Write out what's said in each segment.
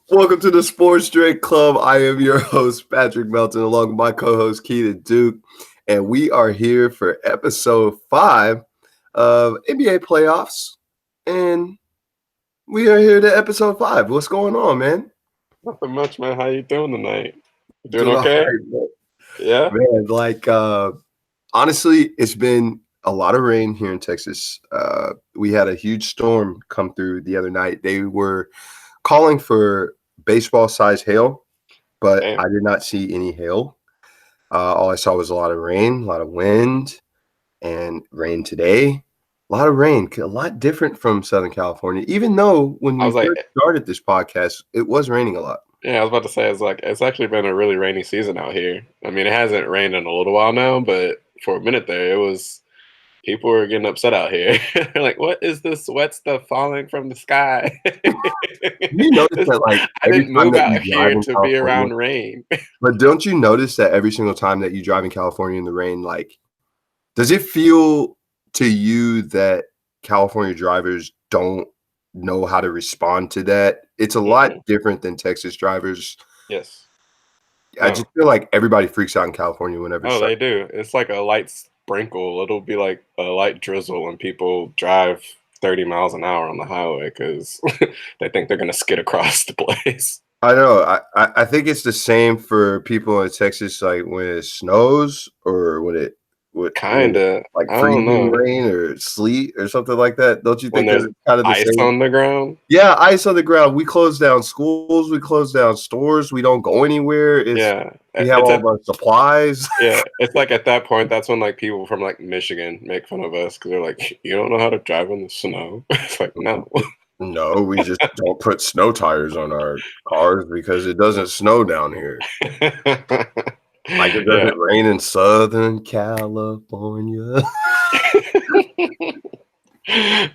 Welcome to the Sports Drink Club. I am your host, Patrick Melton, along with my co-host, Keaton Duke. And we are here for episode 5 of NBA playoffs. And we are here to episode 5. What's going on, man? Nothing much, man. How you doing tonight? Doing Doing okay? all right, man. Yeah? Man, honestly, it's been a lot of rain here in Texas. We had a huge storm come through the other night. They were calling for baseball-sized hail, but Damn. I did not see any hail. All I saw was a lot of rain, a lot of wind, and rain today. A lot of rain, a lot different from Southern California, even though when I we was like- first started this podcast, it was raining a lot. Yeah, I was about to say, it's actually been a really rainy season out here. I mean, it hasn't rained in a little while now, but for a minute there, people were getting upset out here. They're like, what is this wet stuff falling from the sky? You notice that, like, I every didn't time move that out you drive here in to be California- around rain. But don't you notice that every single time that you drive in California in the rain, like, does it feel to you that California drivers don't know how to respond to that? It's a lot different than Texas drivers. Yes. I No. just feel like everybody freaks out in California whenever it's Oh, they do. It's like a light sprinkle. It'll be like a light drizzle when people drive 30 miles an hour on the highway because they think they're going to skid across the place. I know. I think it's the same for people in Texas, like when it snows or when it Kind of. like I don't freezing know. rain or sleet or something like that. Don't you When think there's that's kind of the ice same? on the ground. Yeah, ice on the ground. We close down schools. We close down stores. We don't go anywhere. Yeah. We have all of our supplies. Yeah. It's like at that point, that's when like people from like Michigan make fun of us because they're like, you don't know how to drive in the snow. It's like, no. No, we just don't put snow tires on our cars because it doesn't snow down here. Like it doesn't rain in Southern California.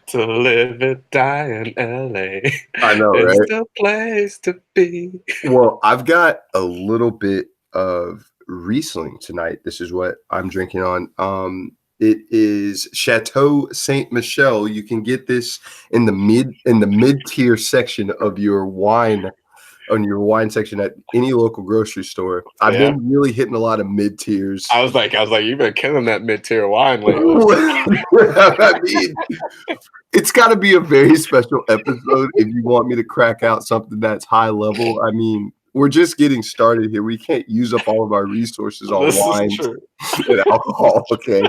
To live and die in LA. I know, It's right? the place to be. Well, I've got a little bit of Riesling tonight. This is what I'm drinking on. It is Chateau Saint Michel. You can get this in the mid-tier section of your wine section at any local grocery store. I've been really hitting a lot of mid tiers. I was like, you've been killing that mid-tier wine lately. I mean, it's got to be a very special episode if you want me to crack out something that's high level. I mean, we're just getting started here. We can't use up all of our resources on wine and alcohol, okay?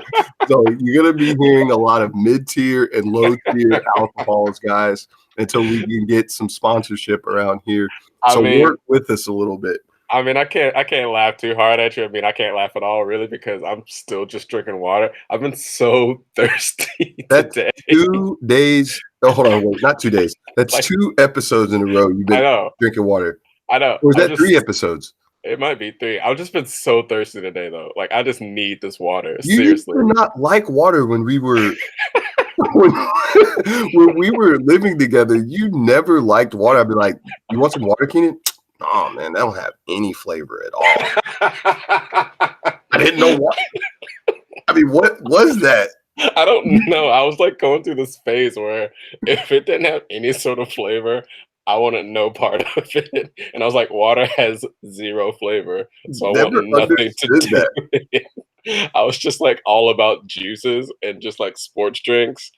So you're going to be hearing a lot of mid-tier and low-tier alcohols, guys, until we can get some sponsorship around here. So work with us a little bit. I mean, I can't laugh too hard at you. I mean, I can't laugh at all, really, because I'm still just drinking water. I've been so thirsty today. 2 days. Oh, hold on, wait, not 2 days. That's like, 2 episodes in a row you've been drinking water. I know. Or is that 3 episodes? It might be 3. I've just been so thirsty today, though. Like, I just need this water. You Seriously. used to not like water when we were when we were living together. You never liked water. I'd be like, "You want some water, Keenan?" Oh man, that don't have any flavor at all. I didn't know what. I mean, what was that? I don't know. I was like going through this phase where if it didn't have any sort of flavor, I wanted no part of it. And I was like, water has 0 flavor. So I want nothing to do with it. I was just like all about juices and just like sports drinks,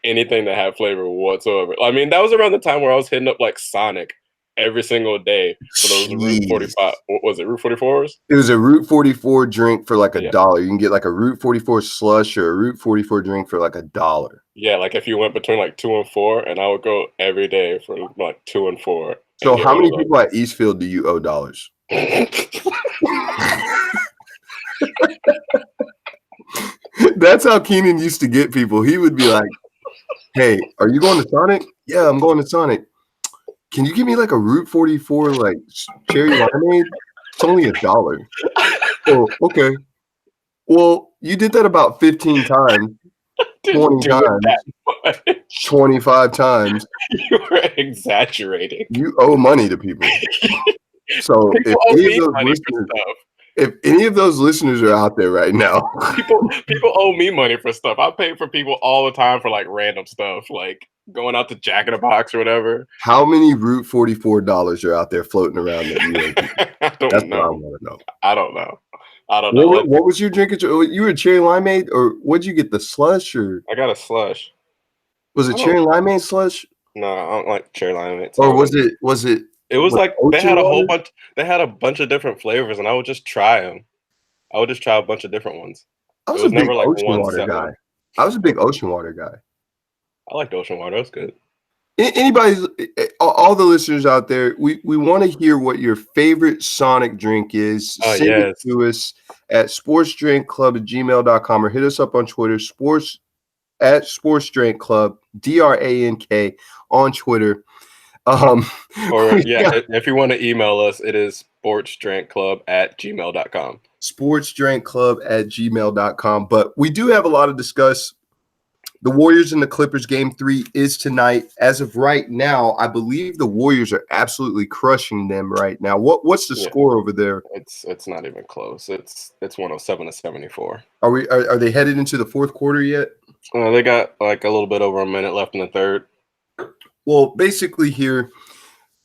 anything that had flavor whatsoever. I mean, that was around the time where I was hitting up like Sonic every single day for those Route 45. What was it, Route 44s? It was a Route 44 drink for like $1. You can get like a Route 44 slush or a Route 44 drink for like $1. Yeah, like if you went between like 2 and 4, and I would go every day for like 2 and 4. So how many people at Eastfield do you owe dollars? That's how Keenan used to get people. He would be like, "Hey, are you going to Sonic?" "Yeah, I'm going to Sonic." "Can you give me like a Route 44 like cherry lemonade? It's only $1." "Oh, okay." Well, you did that about 15 times, 20 times, 25 times. You were exaggerating. You owe money to people. So if any of those listeners are out there right now, people owe me money for stuff. I pay for people all the time for like random stuff. Like going out to Jack in the Box or whatever. How many Route 44 dollars are out there floating around that you are? I don't That's know. what I want to know. I don't know. I don't know. What was your drink? You were a cherry limeade, or what'd you get? The slush, or I got a slush. was it cherry limeade slush? No, I don't like cherry limeade. Or was it? It was like they ocean had a water? whole bunch. They had a bunch of different flavors, and I would just try them. I would just try a bunch of different ones. I It was was a big never like ocean one water set guy. one. I was a big ocean water guy. I liked ocean water. It was good. Anybody, all the listeners out there, we want to hear what your favorite Sonic drink is. Oh, Send it yes. to us at sportsdrinkclub@gmail.com or hit us up on Twitter, sportsdrinkclub, DRANK on Twitter. Or if you want to email us, it is sportsdrinkclub@gmail.com. sportsdrinkclub@gmail.com. But we do have a lot to discuss. The Warriors and the Clippers game 3 is tonight. As of right now, I believe the Warriors are absolutely crushing them right now. What's the score over there? It's not even close. It's 107-74. Are they headed into the fourth quarter yet? They got like a little bit over a minute left in the third. Well, basically here,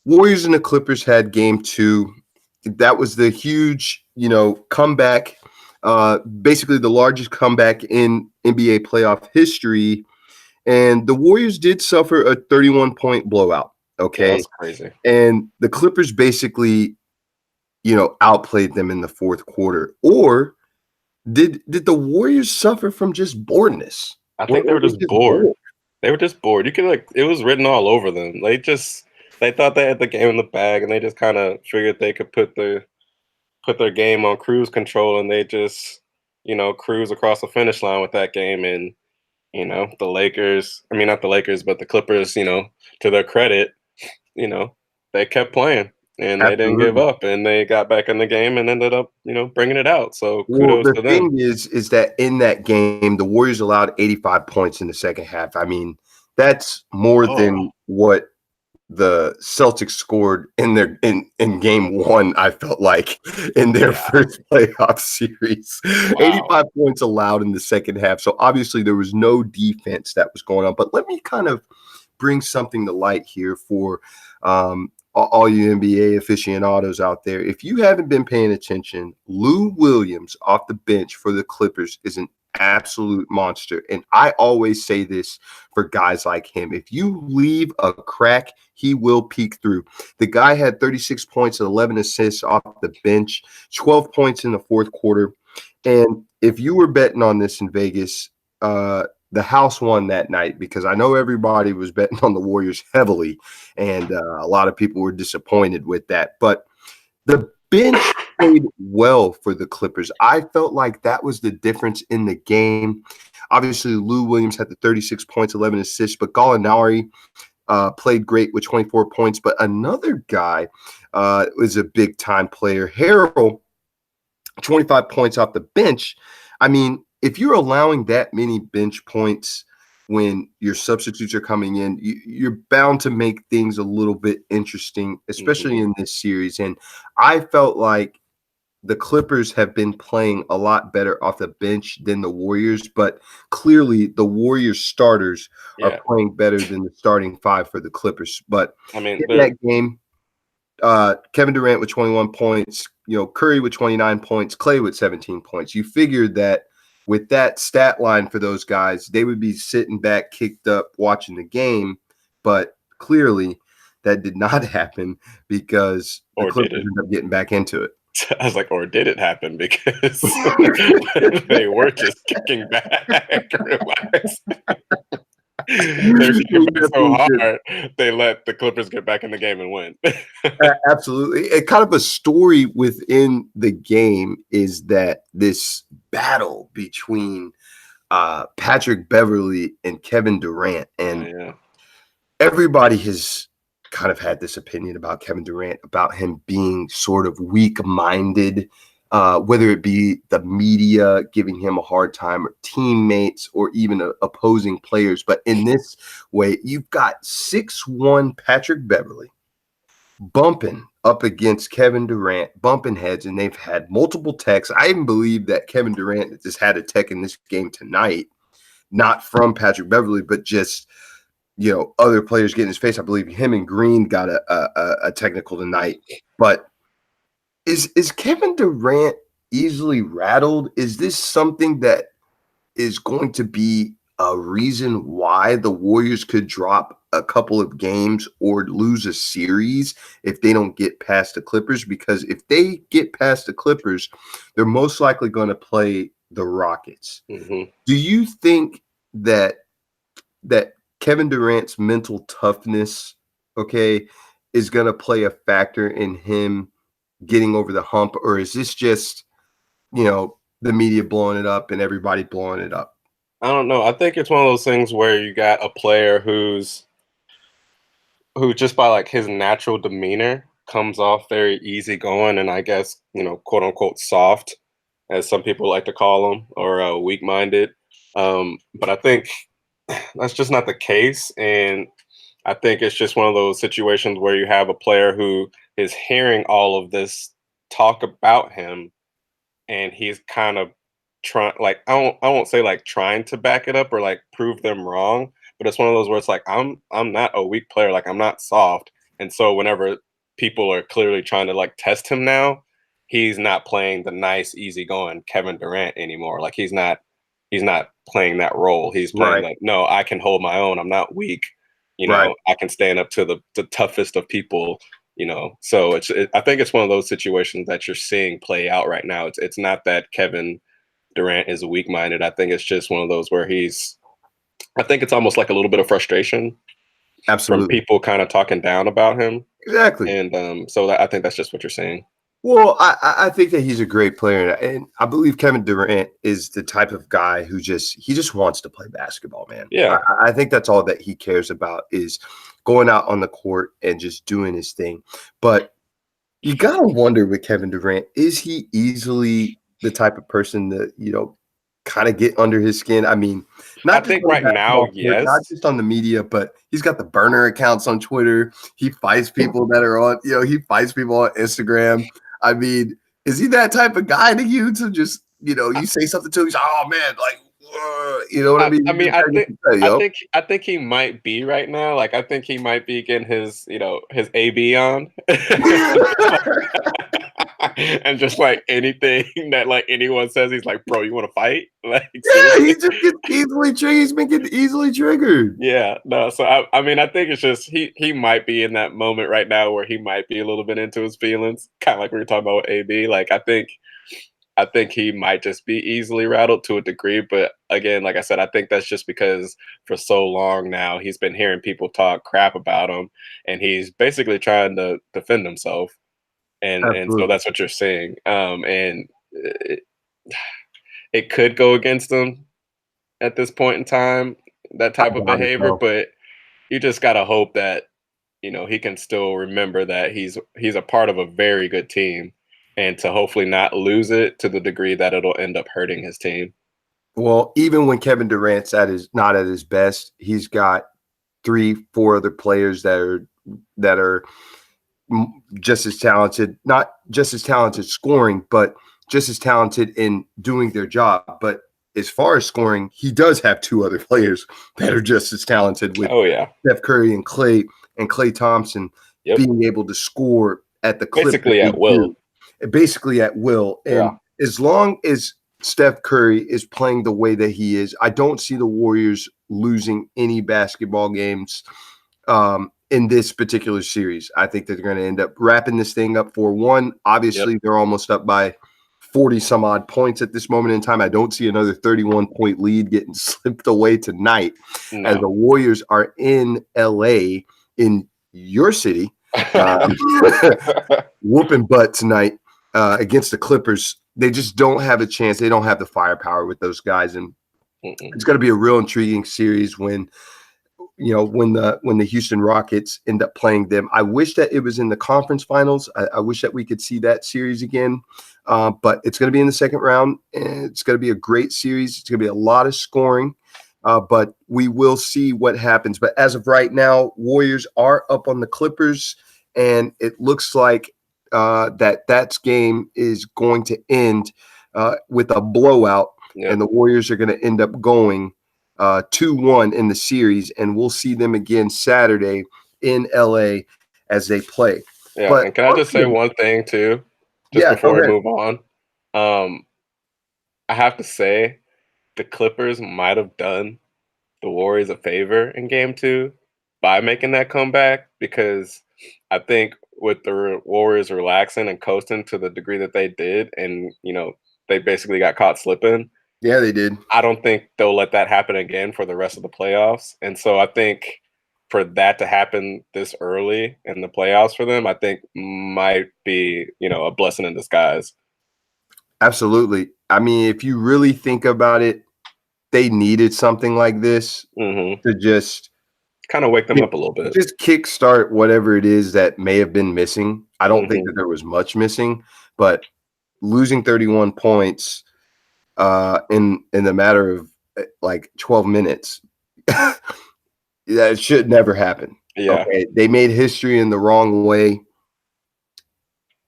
Warriors and the Clippers had game 2. That was the huge, comeback. Basically the largest comeback in NBA playoff history. And the Warriors did suffer a 31-point blowout. Okay. Yeah, that's crazy. And the Clippers basically, outplayed them in the fourth quarter. Or did the Warriors suffer from just boredness? I think they were just bored. They were just bored. You could it was written all over them. They thought they had the game in the bag, and they just kind of figured they could put their game on cruise control, and they just, cruise across the finish line with that game. And, the Lakers, not the Lakers, but the Clippers, to their credit, they kept playing and they didn't give up, and they got back in the game and ended up, bringing it out. So kudos to them. The thing is that in that game, the Warriors allowed 85 points in the second half. That's more than what the Celtics scored in game 1, I felt like, in their first playoff series. Wow. 85 points allowed in the second half. So obviously there was no defense that was going on. But let me kind of bring something to light here for all you NBA aficionados out there. If you haven't been paying attention, Lou Williams off the bench for the Clippers is an absolute monster. And I always say this for guys like him. If you leave a crack, he will peek through. The guy had 36 points and 11 assists off the bench, 12 points in the fourth quarter. And if you were betting on this in Vegas, the house won that night, because I know everybody was betting on the Warriors heavily, and a lot of people were disappointed with that. But the bench played well for the Clippers. I felt like that was the difference in the game. Obviously, Lou Williams had the 36 points, 11 assists, but Gallinari played great with 24 points. But another guy was a big-time player. Harrell, 25 points off the bench. If you're allowing that many bench points when your substitutes are coming in, you're bound to make things a little bit interesting, especially in this series. And I felt like the Clippers have been playing a lot better off the bench than the Warriors, but clearly the Warriors starters are playing better than the starting 5 for the Clippers. But in that game, Kevin Durant with 21 points, Curry with 29 points, Clay with 17 points. You figured that with that stat line for those guys, they would be sitting back, kicked up, watching the game. But clearly that did not happen, because the Clippers ended up getting back into it. I was like, or did it happen? Because they were just kicking back. They're kicking back so hard, they let the Clippers get back in the game and win. Absolutely. And kind of a story within the game is that this battle between Patrick Beverley and Kevin Durant, and everybody has kind of had this opinion about Kevin Durant, about him being sort of weak-minded, whether it be the media giving him a hard time, or teammates, or even opposing players. But in this way, you've got 6'1" Patrick Beverley bumping up against Kevin Durant, bumping heads, and they've had multiple techs. I even believe that Kevin Durant just had a tech in this game tonight, not from Patrick Beverley, but just other players get in his face. I believe him and Green got a technical tonight. But is Kevin Durant easily rattled? Is this something that is going to be a reason why the Warriors could drop a couple of games or lose a series if they don't get past the Clippers? Because if they get past the Clippers, they're most likely going to play the Rockets. Mm-hmm. Do you think that Kevin Durant's mental toughness, okay, is going to play a factor in him getting over the hump, or is this just, the media blowing it up and everybody blowing it up? I don't know. I think it's one of those things where you got a player who just by like his natural demeanor comes off very easygoing and I guess, quote unquote soft, as some people like to call him, or weak minded. But I think that's just not the case. And I think it's just one of those situations where you have a player who is hearing all of this talk about him and he's kind of trying, like, I won't say like trying to back it up or like prove them wrong, but it's one of those where it's like I'm not a weak player, like I'm not soft. And so whenever people are clearly trying to like test him now, he's not playing the nice, easygoing Kevin Durant anymore. Like he's not playing that role. He's playing Right, like, no, I can hold my own. I'm not weak. right. I can stand up to the toughest of people. So I think it's one of those situations that you're seeing play out right now. It's not that Kevin Durant is weak minded. I think it's just one of those where I think it's almost like a little bit of frustration from Absolutely. people kind of talking down about him. Exactly. And so I think that's just what you're saying. Well, I think that he's a great player, and I believe Kevin Durant is the type of guy who just wants to play basketball, man. Yeah. I think that's all that he cares about is going out on the court and just doing his thing. But you gotta wonder with Kevin Durant, is he easily the type of person that, kind of get under his skin? I mean, I not just think on the right now, basketball court, not yes. just on the media, but he's got the burner accounts on Twitter. He fights people that are on, he fights people on Instagram. I mean, is he that type of guy to you to just, you say something to him, he's like, oh man, like, you know what I mean? I You mean, just gotta get to say, yo. I think he might be right now. Like, I think he might be getting his AB on, and just like anything that like anyone says, he's like, "Bro, you want to fight?" Like, Yeah, he seriously? just gets easily triggered. He's been getting easily triggered. Yeah, no. So I mean, I think it's just he might be in that moment right now where he might be a little bit into his feelings, kind of like we were talking about with AB. Like, I think he might just be easily rattled to a degree. But again, like I said, I think that's just because for so long now he's been hearing people talk crap about him, and he's basically trying to defend himself. And so Absolutely. that's what you're seeing. And it could go against him at this point in time, that I type of doubt it, behavior. though. But you just gotta hope that he can still remember that he's a part of a very good team, and to hopefully not lose it to the degree that it'll end up hurting his team. Well, even when Kevin Durant's not at his best, he's got 3, 4 other players that are just as talented, not just as talented scoring, but just as talented in doing their job. But as far as scoring, he does have 2 other players that are just as talented with Oh yeah, Steph Curry and Klay Thompson yep. being able to score at the clip that Basically they at will. do, basically at will. Yeah. And as long as Steph Curry is playing the way that he is, I don't see the Warriors losing any basketball games in this particular series. I think that they're going to end up wrapping this thing up 4-1. Yep. Obviously, they're almost up by 40 some odd points at this moment in time. I don't see another 31-point lead getting slipped away tonight as the No. Warriors are in LA, in your city, whooping butt tonight against the Clippers. They just don't have a chance. They don't have the firepower with those guys. And Mm-mm. it's going to be a real intriguing series when when the Houston Rockets end up playing them. I wish that it was in the conference finals. I wish that we could see that series again. But it's going to be in the second round, and it's going to be a great series. It's going to be a lot of scoring, but we will see what happens. But as of right now, Warriors are up on the Clippers, and it looks like that game is going to end with a blowout, Yep. and the Warriors are going to end up going 2-1 in the series, and we'll see them again Saturday in LA as they play. Yeah, But and can I just say one thing too, just yeah, go before we ahead. move on? I have to say the Clippers might have done the Warriors a favor in game 2 by making that comeback, because I think with the Warriors relaxing and coasting to the degree that they did, and they basically got caught slipping. Yeah, they did. I don't think they'll let that happen again for the rest of the playoffs. And so I think for that to happen this early in the playoffs for them, I think might be, a blessing in disguise. Absolutely. I mean, if you really think about it, they needed something like this to just kind of wake them up a little bit. Just kickstart whatever it is that may have been missing. I don't think that there was much missing, but losing 31 points in the matter of like 12 minutes, that should never happen. Yeah. Okay. They made history in the wrong way.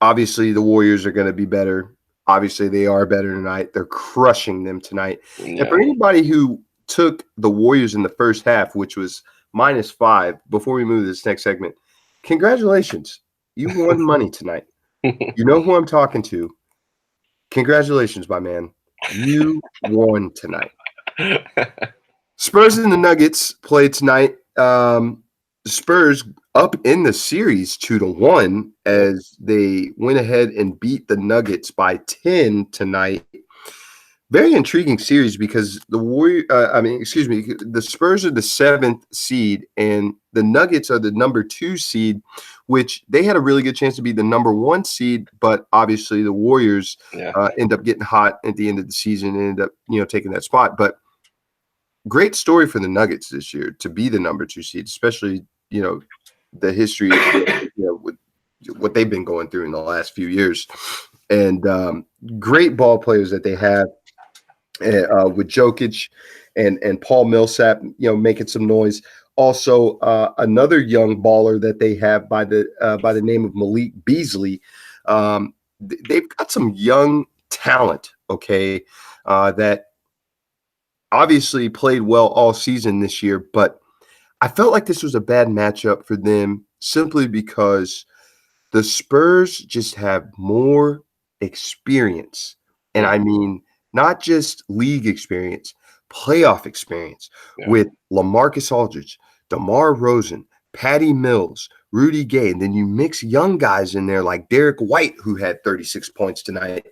Obviously, the Warriors are going to be better. Obviously, they are better tonight. They're crushing them tonight. Yeah. And for anybody who took the Warriors in the first half, which was -5, before we move to this next segment, congratulations. You won money tonight. You know who I'm talking to. Congratulations, my man. You won tonight. Spurs and the Nuggets played tonight. Spurs up in the series 2-1 as they went ahead and beat the Nuggets by 10 tonight. Very intriguing series because the Spurs are the 7th seed and the Nuggets are the number 2 seed, which they had a really good chance to be the number 1 seed, but obviously the Warriors end up getting hot at the end of the season and end up taking that spot. But great story for the Nuggets this year to be the number 2 seed, especially the history of with what they've been going through in the last few years, and great ball players that they have with Jokic and Paul Millsap, making some noise. Also, another young baller that they have by the name of Malik Beasley. They've got some young talent, okay, that obviously played well all season this year, but I felt like this was a bad matchup for them simply because the Spurs just have more experience. And I mean, not just league experience, playoff experience with LaMarcus Aldridge, DeMar DeRozan, Patty Mills, Rudy Gay. And then you mix young guys in there like Derek White, who had 36 points tonight.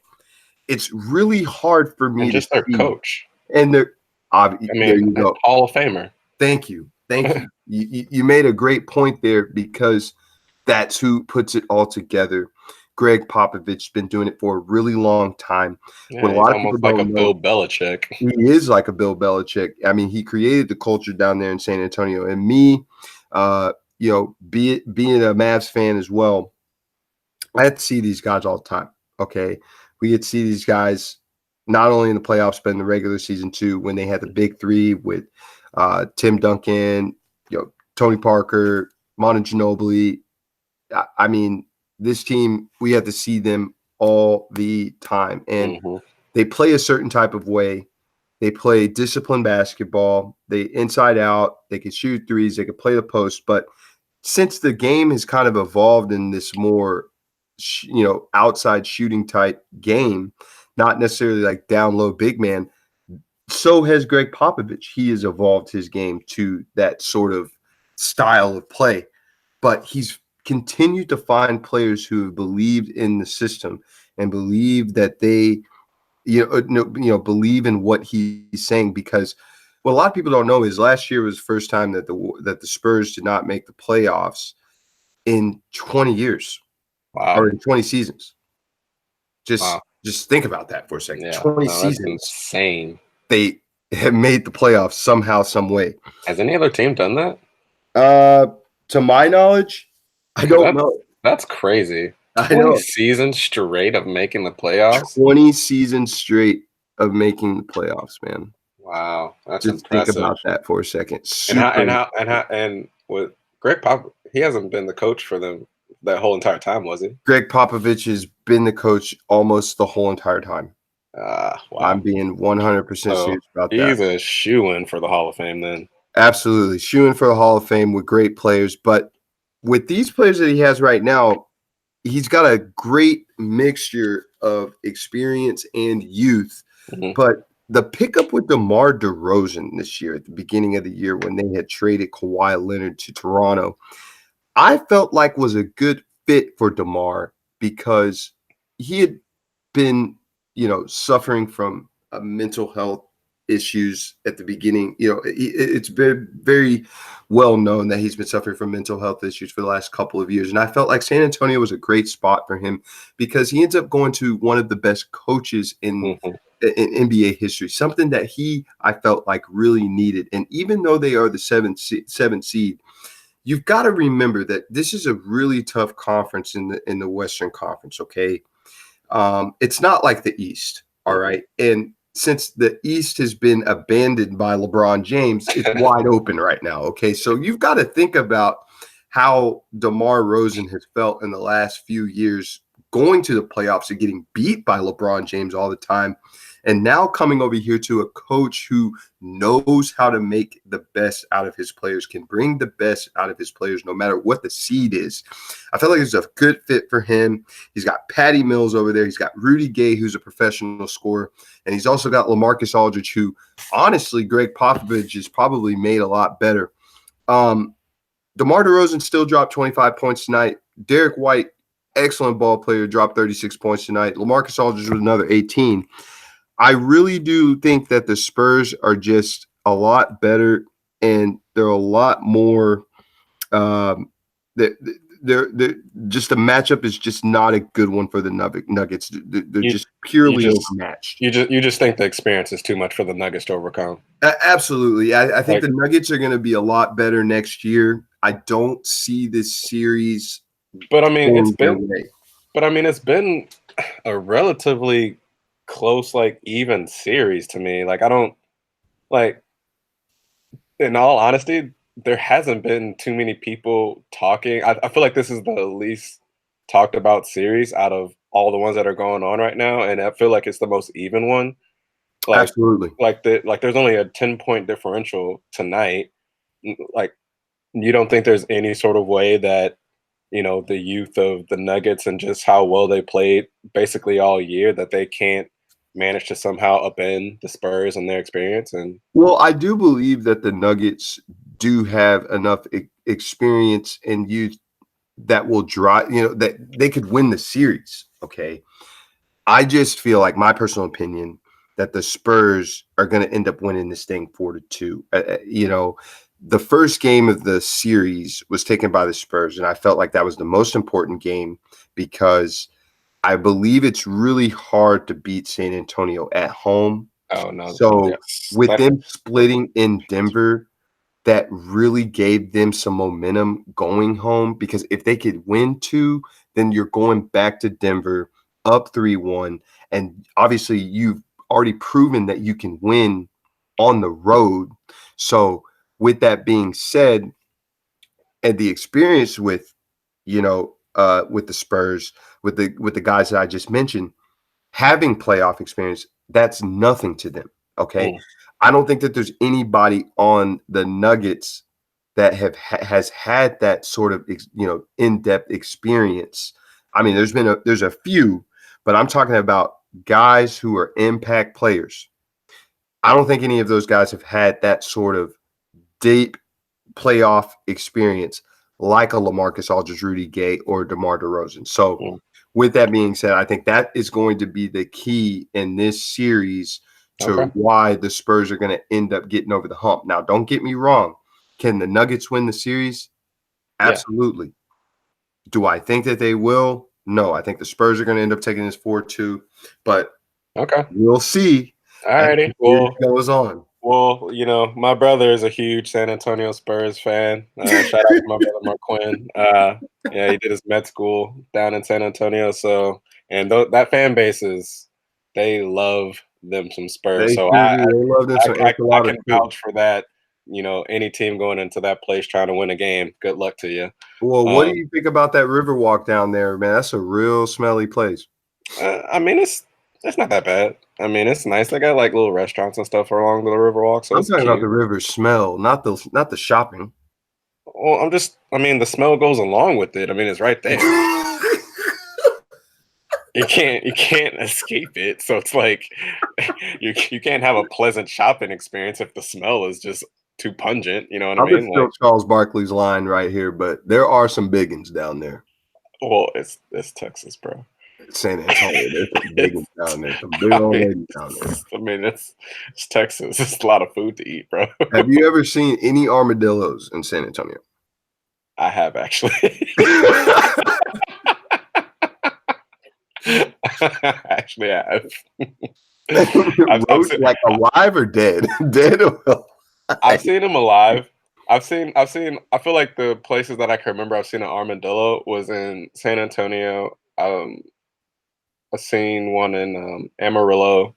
It's really hard for me just to their coach. And there you go. Hall of Famer. Thank you. You made a great point there because that's who puts it all together. Greg Popovich's been doing it for a really long time. Yeah, what a lot of people like don't know, Bill Belichick. He is like a Bill Belichick. I mean, he created the culture down there in San Antonio. And me, being a Mavs fan as well, I had to see these guys all the time. Okay, we get to see these guys not only in the playoffs, but in the regular season too, when they had the big three with Tim Duncan, Tony Parker, Manu Ginobili. I mean, this team, we have to see them all the time. And they play a certain type of way. They play disciplined basketball. They inside out. They can shoot threes. They can play the post. But since the game has kind of evolved in this more, outside shooting type game, not necessarily like down low big man, so has Greg Popovich. He has evolved his game to that sort of style of play. But he's continued to find players who have believed in the system and believe that they, believe in what he's saying. Because what a lot of people don't know is last year was the first time that the Spurs did not make the playoffs in 20 years. Wow. Or in 20 seasons. Just think about that for a second. 20 seasons. That's insane. They have made the playoffs somehow, some way. Has any other team done that? To my knowledge, I don't know. That's crazy. 20 seasons straight of making the playoffs? 20 seasons straight of making the playoffs, man. Wow. That's just impressive. Think about that for a second. And with Greg Pop, he hasn't been the coach for them that whole entire time, was he? Greg Popovich has been the coach almost the whole entire time. Wow. I'm being 100% So serious about that. he's a shoo-in for the Hall of Fame then. Absolutely. Shooing for the Hall of Fame with great players. But with these players that he has right now, he's got a great mixture of experience and youth. Mhm. But the pickup with DeMar DeRozan this year at the beginning of the year when they had traded Kawhi Leonard to Toronto, I felt like was a good fit for DeMar because he had been, suffering from mental health issues at the beginning. It's been very well known that he's been suffering from mental health issues for the last couple of years. And I felt like San Antonio was a great spot for him because he ends up going to one of the best coaches Mhm. in NBA history, something that I felt like really needed. And even though they are the seventh seed, you've got to remember that this is a really tough conference in the Western Conference. Okay, it's not like the East. All Mhm. right, and since the East has been abandoned by LeBron James, it's wide open right now. Okay, so you've got to think about how DeMar Rosen has felt in the last few years, going to the playoffs and getting beat by LeBron James all the time. And now coming over here to a coach who knows how to make the best out of his players, can bring the best out of his players no matter what the seed is. I feel like it's a good fit for him. He's got Patty Mills over there. He's got Rudy Gay, who's a professional scorer. And he's also got LaMarcus Aldridge, who honestly, Greg Popovich has probably made a lot better. DeMar DeRozan still dropped 25 points tonight. Derek White, excellent ball player, dropped 36 points tonight. LaMarcus Aldridge with another 18. I really do think that the Spurs are just a lot better, and they're a lot more. Um, they're just the matchup is just not a good one for the Nuggets. They're You just you purely just overmatched. you just think the experience is too much for the Nuggets to overcome. Absolutely, I think Like, the Nuggets are going to be a lot better next year. I don't see this series but I mean, going their way. it's been a relatively close, like even series to me. Like I don't like in all honesty, there hasn't been too many people talking. I feel like this is the least talked about series out of all the ones that are going on right now, and I feel like it's the most even one. Like, Absolutely. there's only a 10-point differential tonight. Like, you don't think there's any sort of way that the youth of the Nuggets and just how well they played basically all year that they can't manage to somehow upend the Spurs and their experience and Well, I do believe that the Nuggets do have enough experience and youth that will drive, that they could win the series. Okay. I just feel like my personal opinion that the Spurs are going to end up winning this thing 4-2. The first game of the series was taken by the Spurs, and I felt like that was the most important game because I believe it's really hard to beat San Antonio at home. oh no, So yes, with that them splitting in Denver, that really gave them some momentum going home because if they could win two, then you're going back to Denver up 3-1. And obviously, you've already proven that you can win on the road. So, with that being said, and the experience with the Spurs, with the guys that I just mentioned, having playoff experience, that's nothing to them. Okay. mm, I don't think that there's anybody on the Nuggets that has had that sort of in-depth experience. I mean, there's a few, but I'm talking about guys who are impact players. I don't think any of those guys have had that sort of deep playoff experience like a LaMarcus Aldridge, Rudy Gay, or DeMar DeRozan. So, mm, with that being said, I think that is going to be the key in this series okay, to why the Spurs are going to end up getting over the hump. Now, don't get me wrong. Can the Nuggets win the series? yeah, Absolutely. Do I think that they will? No, I think the Spurs are going to end up taking this 4-2, but okay, we'll see as the alrighty. series goes on. Well, my brother is a huge San Antonio Spurs fan. Shout out to my brother Marquin. Yeah, he did his med school down in San Antonio. So, and that fan base they love them some Spurs. They So sure do. They love them some I enchilada can too. vouch for that. Any team going into that place trying to win a game, good luck to you. Well, what do Um, you think about that river walk down there, man? That's a real smelly place. I mean, It's not that bad. I mean, it's nice. They got like little restaurants and stuff along the Riverwalk, so I'm it's talking about cute. the river smell, not the shopping. Well, I mean, the smell goes along with it. I mean, it's right there. You can't escape it. So it's like you can't have a pleasant shopping experience if the smell is just too pungent. You know what I I'm gonna mean? steal Like, Charles Barkley's line right here, but there are some biggins down there. well, it's Texas, bro. San Antonio, there's some biggins It's, down there, some big I old mean, ladies down there. it's Texas. It's a lot of food to eat, bro. Have you ever seen any armadillos in San Antonio? I have actually. Actually, I have. I've Roach, seen like alive or dead? Dead or I've alive? seen them alive. I've seen. I feel like the places that I can remember I've seen an armadillo was in San Antonio. I've seen one in Amarillo.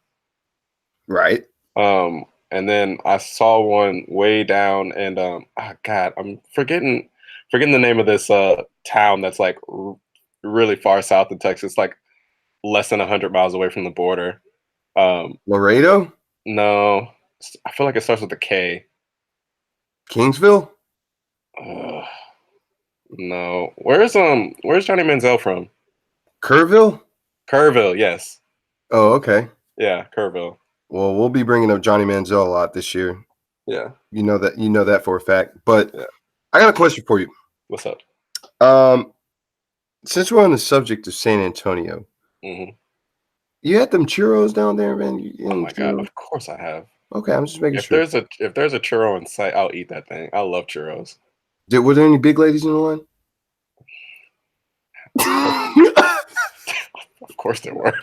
Right. And then I saw one way down, and God, I'm forgetting the name of this town that's like really far south in Texas, like less than 100 miles away from the border. Laredo? No, I feel like it starts with a K. Kingsville? Uh, no, where's Johnny Manziel from? Kerrville? Kerrville, yes, Oh, okay. yeah, Kerrville, Well, we'll be bringing up Johnny Manziel a lot this year. yeah, You know that for a fact. But yeah. I got a question for you. What's up? Um, since we're on the subject of San Antonio, Hmm. you had them churros down there, man. You Oh them my God, churros? of course I have. Okay, I'm just making If sure. there's a churro in sight, I'll eat that thing. I love churros. Were there any big ladies in the line? Of course there were.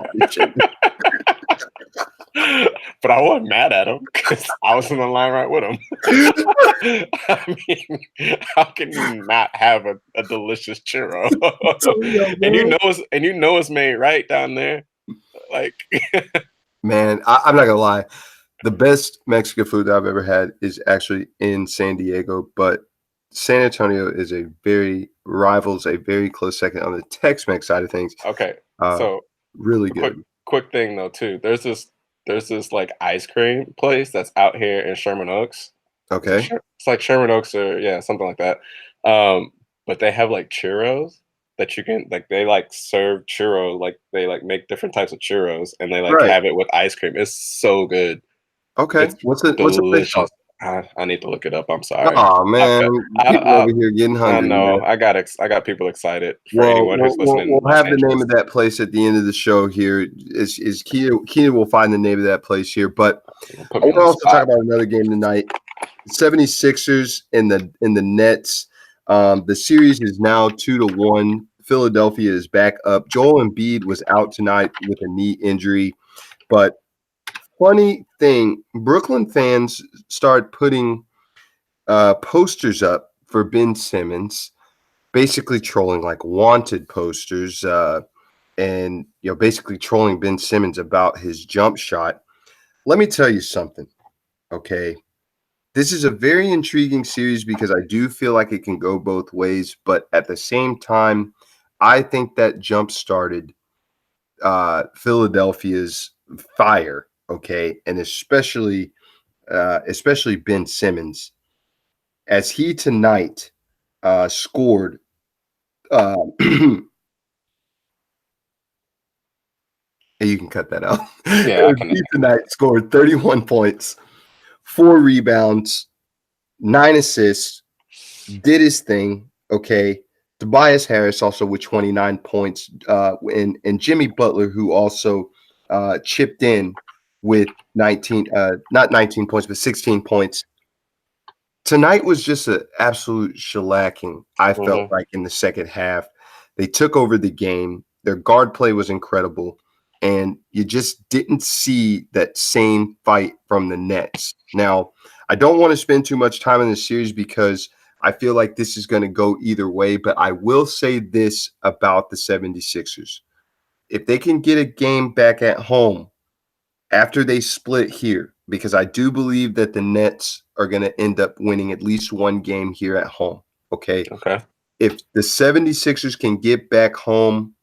But I wasn't mad at him because I was in the line right with him. I mean, how can you not have a delicious churro? And you know it's made right down there. Like, Man, I'm not gonna lie. The best Mexican food that I've ever had is actually in San Diego, but San Antonio is rivals a very close second on the Tex-Mex side of things. okay, Uh, so really quick good. quick thing though too. There's this like ice cream place that's out here in Sherman Oaks. Okay. It's like Sherman Oaks or yeah, something like that. Um, but they have like churros that you can like they like serve churro like they like make different types of churros and they like Right. have it with ice cream. It's so good. Okay. It's What's the place called? delicious. I need to look it up. I'm sorry. Oh I've man, got people I over here getting I hungry, know. man. I got people excited for Well, anyone we'll, who's we'll, listening in we'll Los have the name Angeles. of that place at the end of the show here. Is Keena will find the name of that place here. But Put I me want on to the also talk spot. about another game tonight. 76ers and the Nets. The series is now 2-1. Philadelphia is back up. Joel Embiid was out tonight with a knee injury. But funny thing, Brooklyn fans started putting posters up for Ben Simmons, basically trolling like wanted posters, and basically trolling Ben Simmons about his jump shot. Let me tell you something, okay? This is a very intriguing series because I do feel like it can go both ways, but at the same time, I think that jump started Philadelphia's fire, okay, and especially Ben Simmons, as he tonight scored. You can cut that out. Yeah, I can. He tonight scored 31 points, 4 rebounds, 9 assists, did his thing. Okay. Tobias Harris also with 29 points, and Jimmy Butler, who also chipped in with 19, not 19 points, but 16 points. Tonight was just an absolute shellacking, I felt Mhm. like, in the second half. They took over the game. Their guard play was incredible, and you just didn't see that same fight from the Nets. Now, I don't want to spend too much time in this series because I feel like this is going to go either way, but I will say this about the 76ers. If they can get a game back at home after they split here, because I do believe that the Nets are going to end up winning at least one game here at home. Okay. Okay. If the 76ers can get back home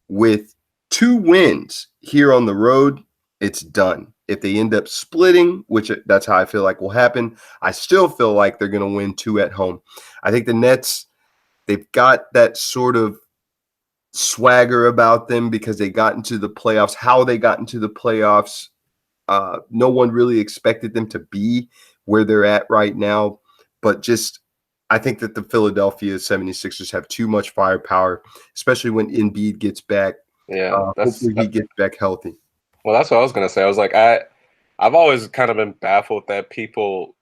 with 2 wins here on the road, it's done. If they end up splitting, which that's how I feel like will happen, I still feel like they're going to win 2 at home. I think the Nets, they've got that sort of swagger about them because they got into the playoffs. How they got into the playoffs, no one really expected them to be where they're at right now. But just, I think that the Philadelphia 76ers have too much firepower, especially when Embiid gets back. Yeah, Hopefully he gets back healthy. Well, that's what I was gonna say. I was like, I've always kind of been baffled that people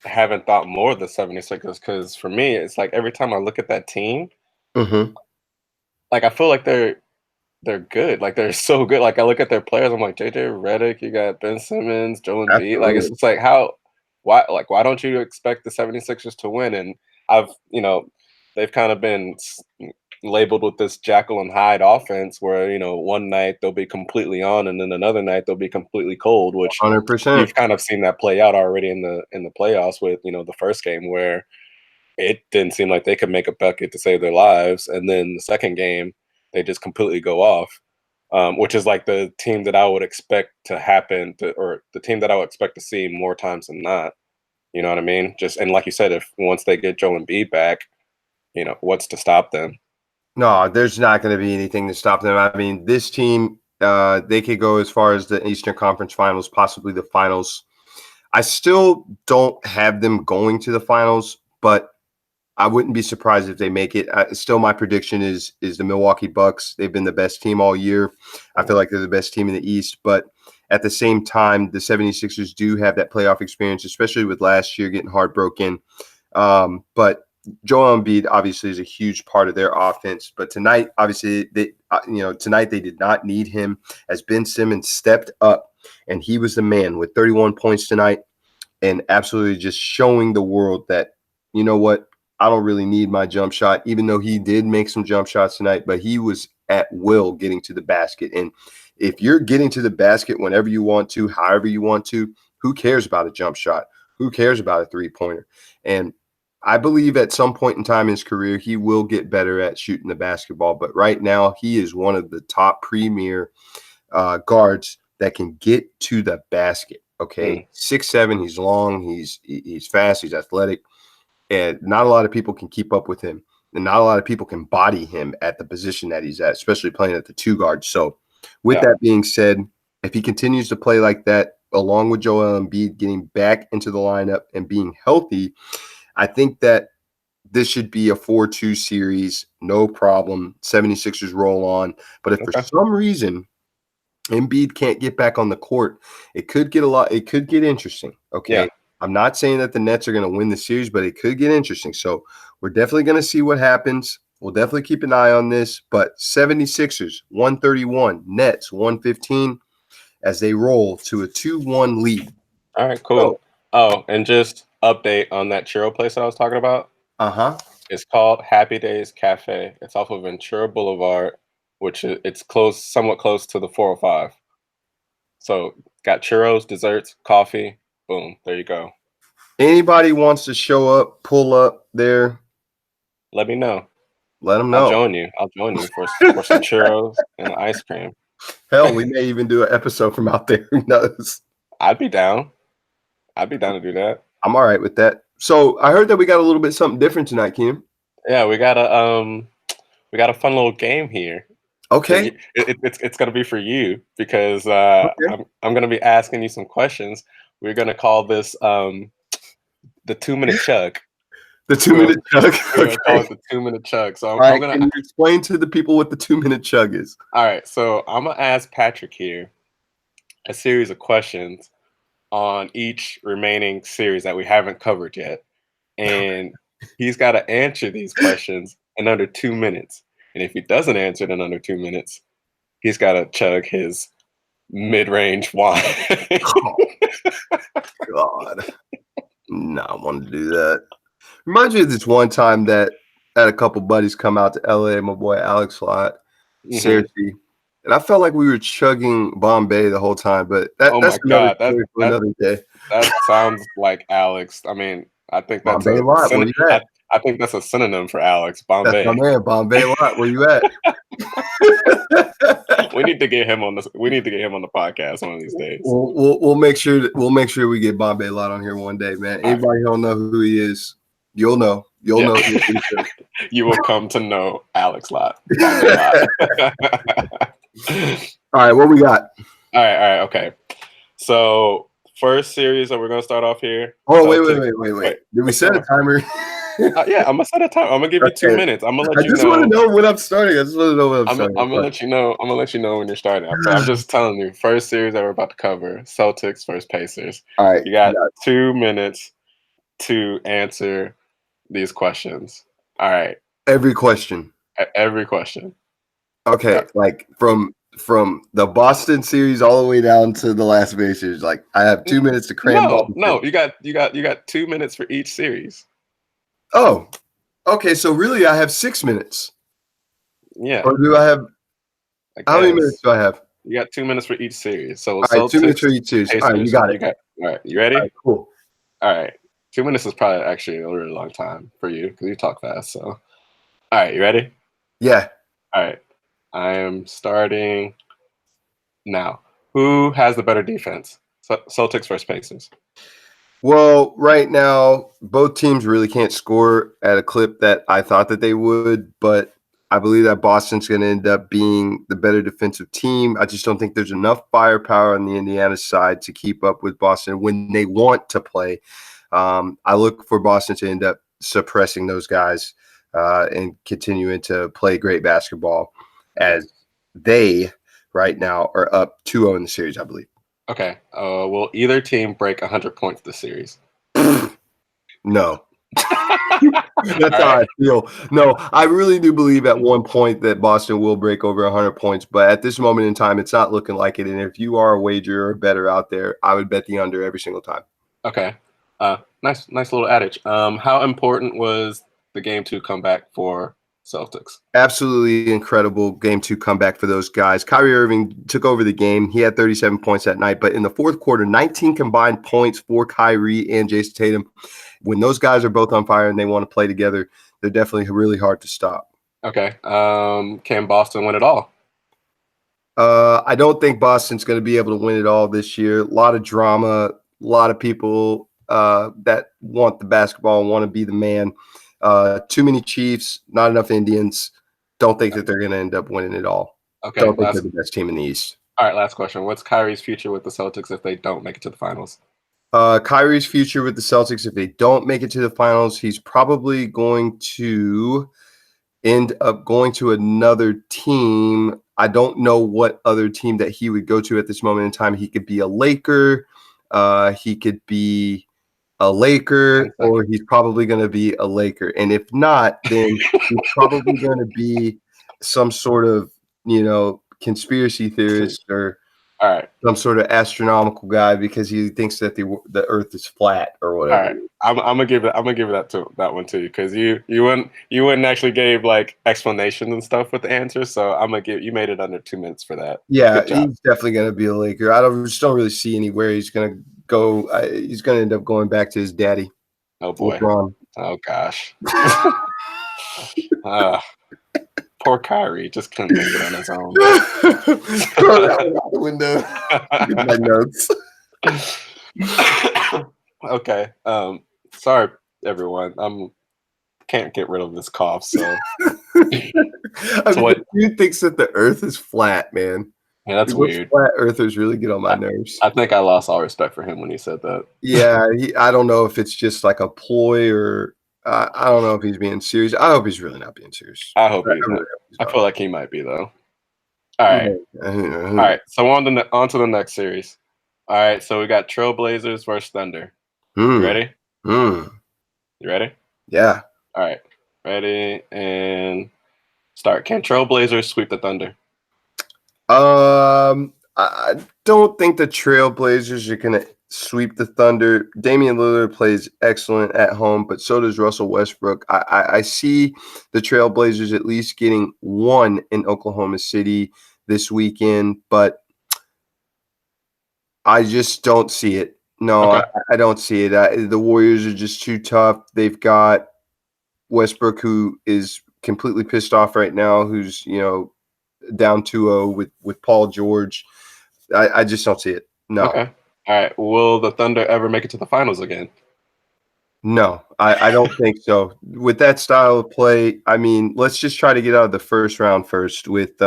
haven't thought more of the 76ers because for me, it's like every time I look at that team, Mm-hmm. like I feel like they're good. Like they're so good. Like I look at their players, I'm like JJ Redick, you got Ben Simmons, Joel Embiid. Like it's Absolutely. just like why don't you expect the 76ers to win? And I've they've kind of been labeled with this Jekyll and Hyde offense where one night they'll be completely on and then another night they'll be completely cold, which 100%. you've kind of seen that play out already in the playoffs with the first game where it didn't seem like they could make a bucket to save their lives, and then the second game they just completely go off, which is like the team that I would expect to happen or the team that I would expect to see more times than not. You know what I mean? Just and like you said, if once they get Joel Embiid back, what's to stop them? No, there's not going to be anything to stop them. I mean, this team, they could go as far as the Eastern Conference Finals, possibly the finals. I still don't have them going to the finals, but I wouldn't be surprised if they make it. Still, my prediction is the Milwaukee Bucks. They've been the best team all year. I feel like they're the best team in the East. But at the same time, the 76ers do have that playoff experience, especially with last year getting heartbroken. But Joel Embiid obviously is a huge part of their offense. But tonight, obviously, tonight they did not need him as Ben Simmons stepped up, and he was the man with 31 points tonight and absolutely just showing the world that, you know what, I don't really need my jump shot, even though he did make some jump shots tonight, but he was at will getting to the basket. And if you're getting to the basket whenever you want to, however you want to, who cares about a jump shot? Who cares about a three-pointer? And I believe at some point in time in his career, he will get better at shooting the basketball. But right now, he is one of the top premier guards that can get to the basket. Okay, 6'7", he's long, he's fast, he's athletic, and not a lot of people can keep up with him, and not a lot of people can body him at the position that he's at, especially playing at the 2 guard. So, with that being said, if he continues to play like that, along with Joel Embiid getting back into the lineup and being healthy, I think that this should be a 4-2 series, no problem. 76ers roll on. But if for some reason Embiid can't get back on the court, it could get interesting. Okay. Yeah. I'm not saying that the Nets are going to win the series, but it could get interesting. So we're definitely going to see what happens. We'll definitely keep an eye on this. But 76ers 131, Nets 115 as they roll to a 2-1 lead. All right, cool. And just update on that churro place I was talking about. It's called Happy Days Cafe. It's off of Ventura Boulevard, which it's somewhat close to the 405. So got churros, desserts, coffee. Boom, there you go. Anybody wants to show up, pull up there, let me know. Let them know. I'll join you for some churros and ice cream. Hell, we may even do an episode from out there. Who knows? I'd be down to do that. I'm all right with that. So I heard that we got a little bit something different tonight, Kim. Yeah, we got a fun little game here. Okay. It's gonna be for you because I'm gonna be asking you some questions. We're gonna call this the 2-minute chug. The 2-minute chug. We're gonna call it the 2-minute chug. So I'm gonna explain to the people what the 2-minute chug is. All right. So I'm gonna ask Patrick here a series of questions on each remaining series that we haven't covered yet, and he's got to answer these questions in under 2 minutes. And if he doesn't answer it in under 2 minutes, he's got to chug his mid-range wine. Oh, God. No, I wanted to do that. Reminds me of this one time that I had a couple buddies come out to LA, my boy Alex Lott, Cersei, and I felt like we were chugging Bombay the whole time, but that's another day. That sounds like Alex. I mean, I think that's Bombay Lott. Where you at? I think that's a synonym for Alex. Bombay. That's my man, Bombay Lott. Where you at? We need to get him on the. We need to get him on the podcast one of these days. We'll make sure we get Bombay Lot on here one day, man. Anybody who don't know who he is, you'll know. You'll know. You will come to know Alex Lot. Bombay Lot. All right, what we got? All right, okay. So first series that we're gonna start off here. Oh, wait. Did we set a timer? Yeah, I'm gonna set a time. I'm gonna give you 2 minutes. I'm gonna let you know. I just want to know when I'm starting. I just want to know when I'm starting. I'm gonna let you know. I'm gonna let you know when you're starting. But I'm just telling you. First series that we're about to cover: Celtics versus Pacers. All right, you got 2 minutes to answer these questions. All right. Every question. Every question. Okay, yeah. Like from the Boston series all the way down to the last Vegas series. Like I have 2 minutes to cram. No. You got 2 minutes for each series. Oh, okay. So really, I have 6 minutes. Yeah. Or do I have? How many minutes do I have? You got 2 minutes for each series. So all right, 2 minutes for each series. All right, you got it. All right, you ready? All right, cool. All right, 2 minutes is probably actually a really long time for you because you talk fast. So, all right, you ready? Yeah. All right, I am starting now. Who has the better defense? Celtics versus Pacers. Well, right now, both teams really can't score at a clip that I thought that they would, but I believe that Boston's going to end up being the better defensive team. I just don't think there's enough firepower on the Indiana side to keep up with Boston when they want to play. I look for Boston to end up suppressing those guys and continuing to play great basketball as they right now are up 2-0 in the series, I believe. Okay. Will either team break 100 points this series? No. That's how I feel. No, I really do believe at one point that Boston will break over 100 points, but at this moment in time, it's not looking like it. And if you are a wager or better out there, I would bet the under every single time. Okay. Nice little adage. How important was the Game 2 comeback for Celtics? Absolutely incredible Game 2 comeback for those guys. Kyrie Irving took over the game. He had 37 points that night, but in the fourth quarter, 19 combined points for Kyrie and Jason Tatum. When those guys are both on fire and they want to play together, they're definitely really hard to stop. Okay. Can Boston win it all? I don't think Boston's going to be able to win it all this year. A lot of drama, a lot of people that want the basketball and want to be the man. Too many Chiefs, not enough Indians. Don't think that they're going to end up winning it all. Okay. Don't think they're the best team in the East. All right, last question. What's Kyrie's future with the Celtics if they don't make it to the finals? Kyrie's future with the Celtics, if they don't make it to the finals, he's probably going to end up going to another team. I don't know what other team that he would go to at this moment in time. He could be a Laker. He could be a Laker, or he's probably going to be a Laker. And if not, then he's probably going to be some sort of, conspiracy theorist or some sort of astronomical guy because he thinks that the Earth is flat or whatever. All right, I'm gonna give that one to you because you wouldn't actually gave like explanations and stuff with the answers. So I'm gonna give you made it under 2 minutes for that. Yeah, he's definitely going to be a Laker. I just don't really see anywhere he's going to go. He's going to end up going back to his daddy. Oh boy. Oh gosh. Poor Kyrie just couldn't make it on his own. Throw that one out the window. My notes. Okay. Sorry, everyone. Can't get rid of this cough. So, who thinks that the Earth is flat, man? Yeah, that's weird. Flat earthers really get on my nerves. I think I lost all respect for him when he said that. Yeah, I don't know if it's just like a ploy or I don't know if he's being serious. I hope he's really not being serious. I hope he's not. I feel like he might be though. All right. All right. So on to the next series. All right. So we got Trailblazers versus Thunder. You ready? You ready? Yeah. All right. Ready and start. Can Trailblazers sweep the Thunder? I don't think the Trailblazers are going to sweep the Thunder. Damian Lillard plays excellent at home, but so does Russell Westbrook. I see the Trailblazers at least getting one in Oklahoma City this weekend, but I just don't see it. No, okay. I don't see it. The Warriors are just too tough. They've got Westbrook, who is completely pissed off right now, who's, down 2-0 with Paul George. I just don't see it. No. Okay. All right. Will the Thunder ever make it to the finals again? No, I don't think so. With that style of play, I mean, let's just try to get out of the first round first with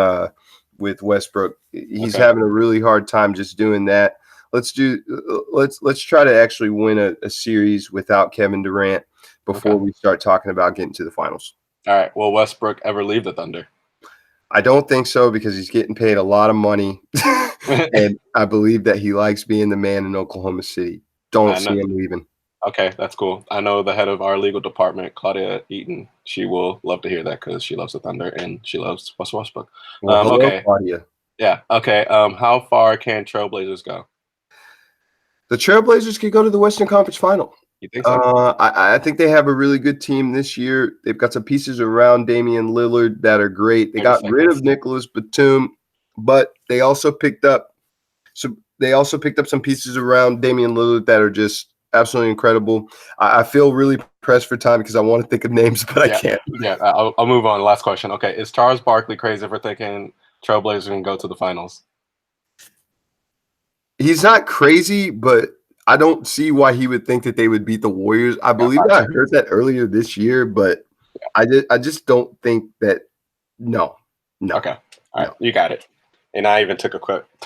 Westbrook. He's having a really hard time just doing that. Let's try to actually win a series without Kevin Durant before we start talking about getting to the finals. All right. Will Westbrook ever leave the Thunder? I don't think so because he's getting paid a lot of money, and I believe that he likes being the man in Oklahoma City. Don't see him leaving. Okay, that's cool. I know the head of our legal department, Claudia Eaton. She will love to hear that because she loves the Thunder and she loves Russell Westbrook. Well, hello, Claudia. Yeah. Okay. How far can Trailblazers go? The Trailblazers could go to the Western Conference Final. You think so? I think they have a really good team this year. They've got some pieces around Damian Lillard that are great. They got rid of Nicholas Batum, but they also picked up some pieces around Damian Lillard that are just absolutely incredible. I feel really pressed for time because I want to think of names, but I can't. Yeah, I'll move on. Last question. Okay, is Charles Barkley crazy for thinking Trailblazers can go to the finals? He's not crazy, but I don't see why he would think that they would beat the Warriors. I believe I heard that earlier this year, but I just don't think that. No. Okay, all right, you got it. And I even took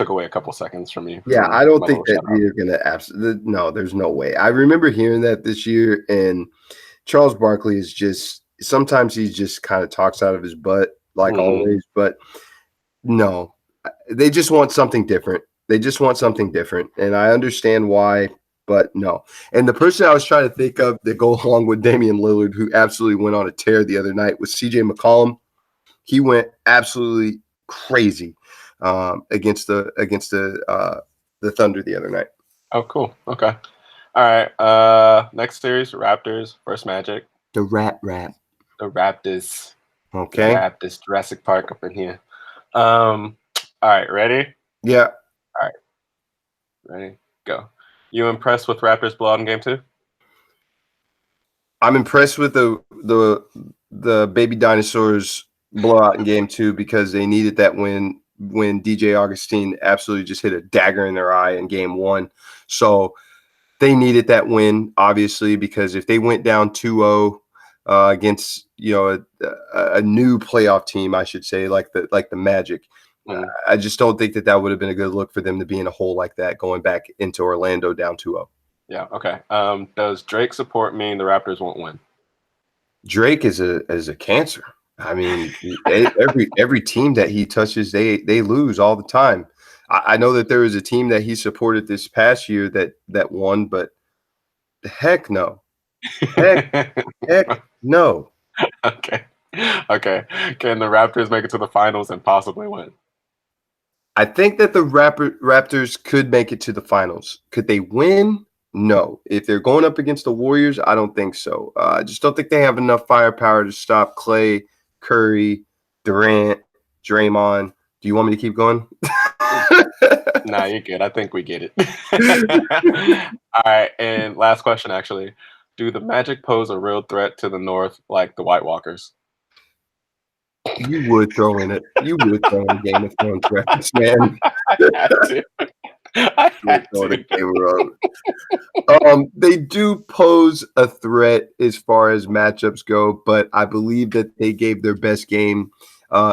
away a couple seconds from you. Yeah, I don't think that they're going to absolutely. No, there's no way. I remember hearing that this year, and Charles Barkley is just sometimes he just kind of talks out of his butt, like always. But no, they just want something different. And I understand why, but no. And the person I was trying to think of that go along with Damian Lillard, who absolutely went on a tear the other night, was C.J. McCollum. He went absolutely crazy against the Thunder the other night. Oh, cool. Okay. All right. Next series, Raptors versus Magic. The Rap. The Raptors. Okay. The Raptors, Jurassic Park up in here. All right, ready? Yeah. All right. Ready? Go. You impressed with Raptors blowout in game 2? I'm impressed with the baby dinosaurs blowout in game 2 because they needed that win when DJ Augustine absolutely just hit a dagger in their eye in game 1. So they needed that win, obviously, because if they went down 2-0 against a new playoff team, I should say, like the Magic, I just don't think that would have been a good look for them to be in a hole like that going back into Orlando down 2-0. Yeah. Okay. Does Drake support mean the Raptors won't win? Drake is a cancer. I mean, every team that he touches, they lose all the time. I know that there was a team that he supported this past year that won, but heck no. Heck no. Okay. Can the Raptors make it to the finals and possibly win? I think that the Raptors could make it to the finals. Could they win? No. If they're going up against the Warriors, I don't think so. I just don't think they have enough firepower to stop Clay, Curry, Durant, Draymond. Do you want me to keep going? Nah, you're good. I think we get it. All right. And last question, actually. Do the Magic pose a real threat to the North like the White Walkers? You would throw in Game of Thrones reference, man. I had to. They do pose a threat as far as matchups go, but I believe that they gave their best game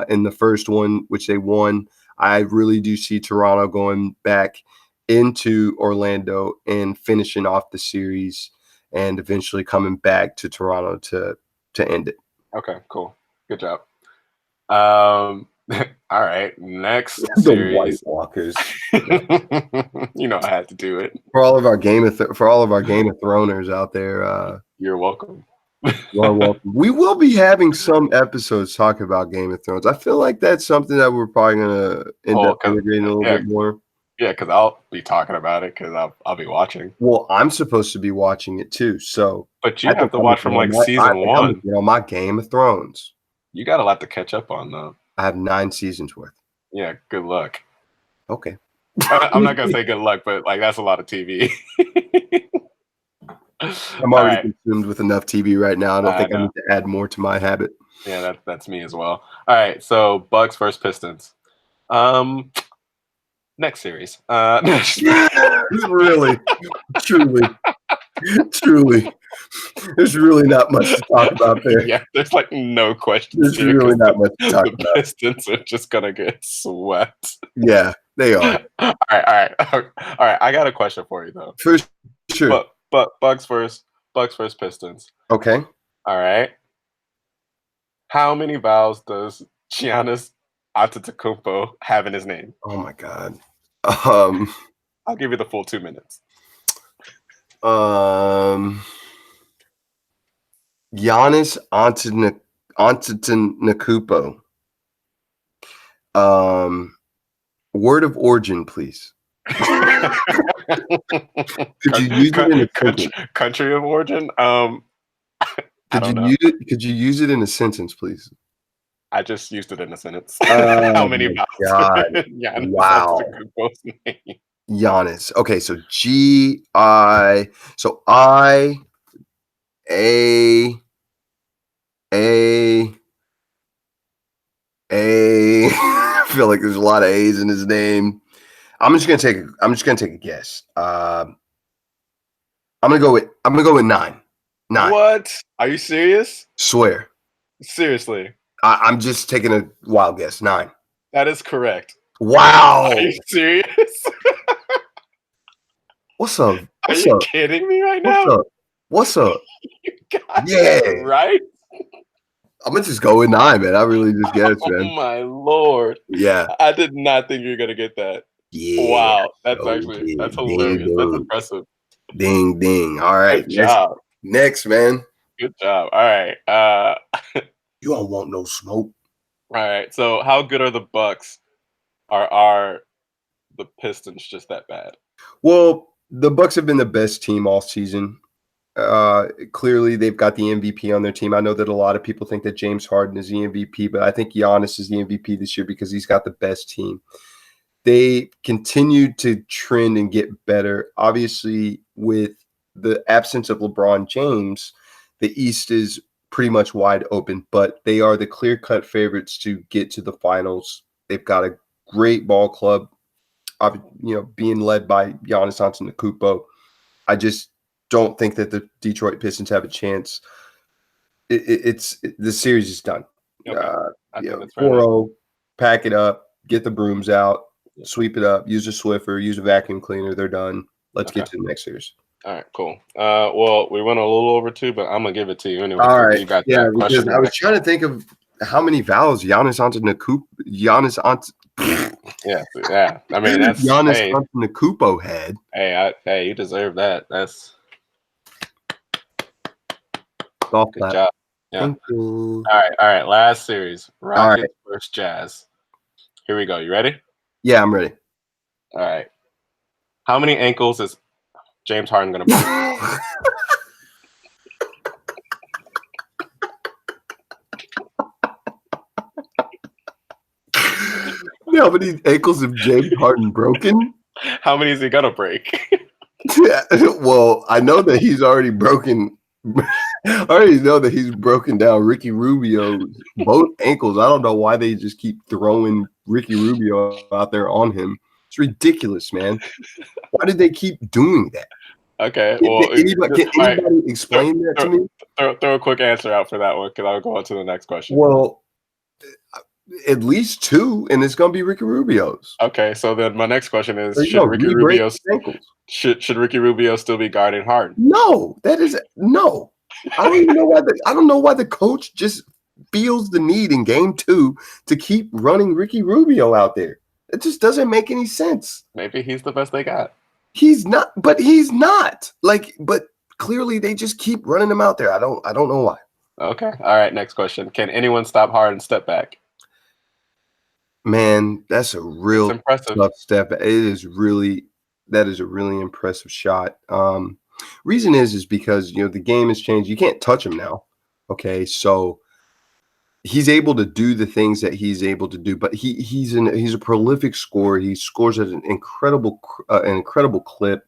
in the first one, which they won. I really do see Toronto going back into Orlando and finishing off the series and eventually coming back to Toronto to end it. Okay, cool. Good job. All right, next the series. White Walkers. You know I had to do it. For all of our Game of Throners out there, you're welcome. You are welcome. We will be having some episodes talking about Game of Thrones. I feel like that's something that we're probably gonna end up integrating a little bit more. Yeah, because I'll be talking about it because I'll be watching. Well, I'm supposed to be watching it too. So, but you have to watch from like season 1. My Game of Thrones. You got a lot to catch up on, though. I have 9 seasons worth. Yeah, good luck. Okay. I'm not gonna say good luck, but like that's a lot of TV. I'm already consumed with enough TV right now. I don't think I need to add more to my habit. Yeah, that's me as well. All right, so Bucks versus Pistons. Next series. Really, truly, truly. There's really not much to talk about there. Yeah, there's like no questions There's here really because not much to talk the about. Pistons are just gonna get swept. Yeah, they are. All right, all right. I got a question for you though. For sure. But Bucks first Pistons. Okay. All right. How many vowels does Giannis Antetokounmpo have in his name? Oh my God. Um, I'll give you the full 2 minutes. Giannis Antetokounmpo. Word of origin, please. Could you use it in a sentence? Country of origin? Could you use it in a sentence, please? I just used it in a sentence. Oh How many my vowels? God. Giannis Wow. Antetokounmpo's name. Giannis. Okay, so I A I feel like there's a lot of A's in his name. I'm just gonna take a guess. I'm gonna go with 9. 9. What? Are you serious? Swear. Seriously. I'm just taking a wild guess. 9. That is correct. Wow. Are you serious? What's up? Are you kidding me right now? What's up? You got Yeah. it right? I'm gonna just go with 9, man. I really just guessed, man. Oh my Lord. Yeah. I did not think you were gonna get that. Yeah. Wow. That's hilarious. Ding. That's impressive. Ding ding. All right. Good job. Next, man. Good job. All right. You don't want no smoke. All right. So how good are the Bucks? Are the Pistons just that bad? Well, the Bucks have been the best team all season. Clearly, they've got the MVP on their team. I know that a lot of people think that James Harden is the MVP, but I think Giannis is the MVP this year because he's got the best team. They continue to trend and get better. Obviously, with the absence of LeBron James, the East is pretty much wide open, but they are the clear-cut favorites to get to the finals. They've got a great ball club, being led by Giannis Antetokounmpo. I just don't think that the Detroit Pistons have a chance. The series is done. Okay. 4-0, pack it up, get the brooms out, sweep it up, use a Swiffer, use a vacuum cleaner. They're done. Let's get to the next series. All right, cool. Well, we went a little over 2, but I'm gonna give it to you anyway. All right. You got yeah, that because I was trying to think of how many vowels Giannis Antetokounmpo. Yeah. I mean, that's Giannis Antetokounmpo had. Hey, you deserve that. That's good job. Yeah. Thank you. All right. Last series, Rockets versus Jazz. Here we go. You ready? Yeah, I'm ready. All right. How many ankles is James Harden gonna break? How many ankles have James Harden broken? How many is he gonna break? Well, I know that he's already broken. I already know that he's broken down Ricky Rubio's both ankles. I don't know why they just keep throwing Ricky Rubio out there on him. It's ridiculous, man. Why did they keep doing that? Okay. Well, can anybody explain that to me? Throw a quick answer out for that one because I'll go on to the next question. Well, at least 2, and it's gonna be Ricky Rubio's. Okay, so then my next question is: should Ricky Rubio still be guarding Harden? No, no. I don't even know why. I don't know why the coach just feels the need in game 2 to keep running Ricky Rubio out there. It just doesn't make any sense. Maybe he's the best they got. He's not, but he's not. But clearly they just keep running him out there. I don't know why. Okay. All right. Next question: can anyone stop Harden step back? Man, that's a real impressive tough step. That is a really impressive shot. Reason is because the game has changed. You can't touch him now. Okay, so he's able to do the things that he's able to do, but he's a prolific scorer. He scores at an incredible clip.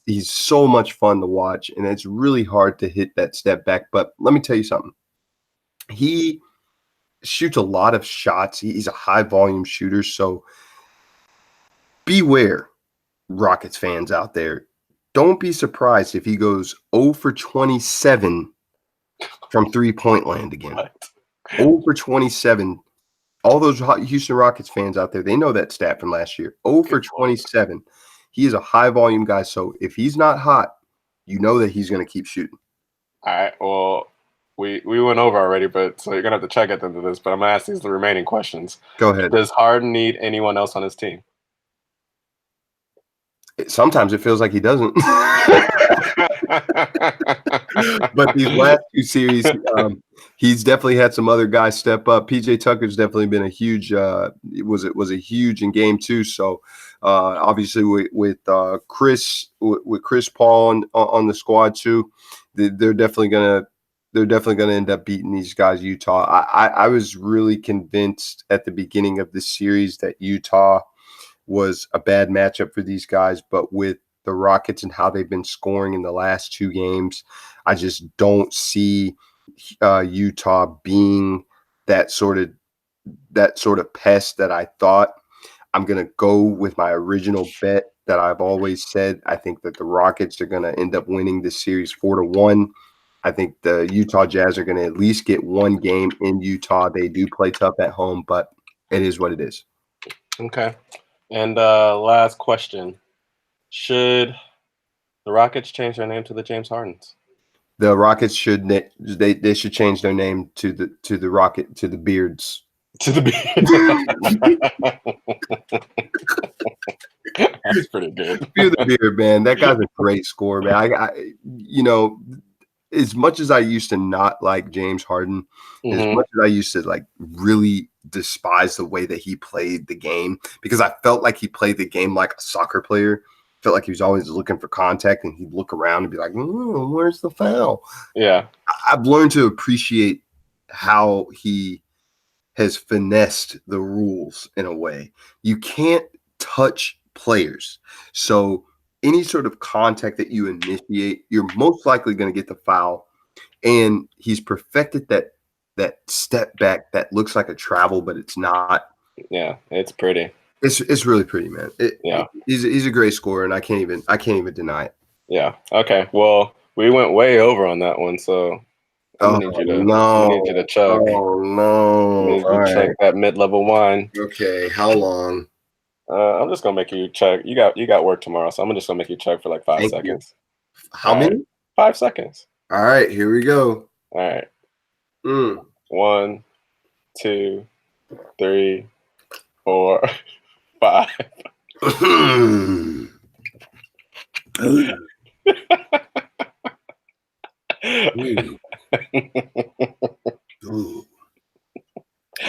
He's so much fun to watch, and it's really hard to hit that step back. But let me tell you something. he shoots a lot of shots. He's a high volume shooter. So beware, Rockets fans out there. Don't be surprised if he goes 0 for 27 from 3-point land again. What? 0 for 27. All those Houston Rockets fans out there, they know that stat from last year. 0 for 27. He is a high volume guy. So if he's not hot, you know that he's going to keep shooting. All right. Well, we went over already, but so you're gonna have to check at the end of this. But I'm gonna ask these the remaining questions. Go ahead. Does Harden need anyone else on his team? Sometimes it feels like he doesn't. But these last two series, he's definitely had some other guys step up. PJ Tucker's definitely been a huge was a huge in game 2. So obviously with Chris Paul on the squad too, they're definitely gonna end up beating these guys, Utah. I was really convinced at the beginning of this series that Utah was a bad matchup for these guys, but with the Rockets and how they've been scoring in the last 2 games, I just don't see Utah being that sort of pest that I thought. I'm going to go with my original bet that I've always said. I think that the Rockets are going to end up winning this series 4-1. I think the Utah Jazz are going to at least get 1 game in Utah. They do play tough at home, but it is what it is. Okay. And last question: should the Rockets change their name to the James Hardens? The Rockets should they should change their name to the Beards. To the Beard. That's pretty good. Fear the Beard, man. That guy's a great scorer, man. I as much as I used to not like James Harden, as much as I used to like really despise the way that he played the game, because I felt like he played the game like a soccer player. Felt like he was always looking for contact, and he'd look around and be like, where's the foul? Yeah. I've learned to appreciate how he has finessed the rules in a way. You can't touch players. So any sort of contact that you initiate, you're most likely going to get the foul. And he's perfected that step back that looks like a travel, but it's not. Yeah, it's pretty. It's really pretty, man. Yeah, he's a great scorer, and I can't even deny it. Yeah. Okay. Well, we went way over on that one, so I'm gonna need you to chug. Oh no! I need you to chug that mid-level wine. Okay, how long? I'm just gonna make you chug. You got work tomorrow, so I'm just gonna make you chug for like 5 seconds. How many? 5 seconds. All right, here we go. All right. 1, 2, 3, 4, 5.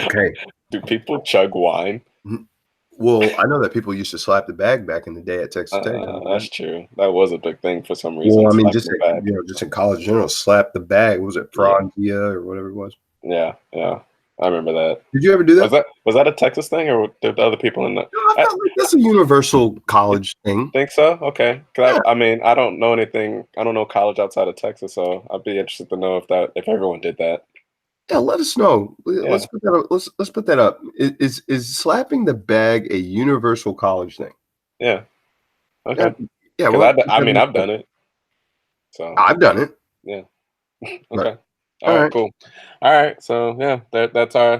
Okay. Do people chug wine? Well, I know that people used to slap the bag back in the day at Texas Tech. That's true. That was a big thing for some reason. Well, I mean, just in college general, slap the bag. Was it Frangia or whatever it was? Yeah. I remember that. Did you ever do that? Was that a Texas thing, or did other people in the? I felt like that's a universal college thing. Think so? Okay. I mean, I don't know anything. I don't know college outside of Texas, so I'd be interested to know if everyone did that. Yeah, let us know. Let's put that up. Let's put that up. Is slapping the bag a universal college thing? Yeah. Okay. Yeah. Well, I mean, I've done it. So I've done it. Yeah. Okay. All right. Cool. All right. So yeah, that's our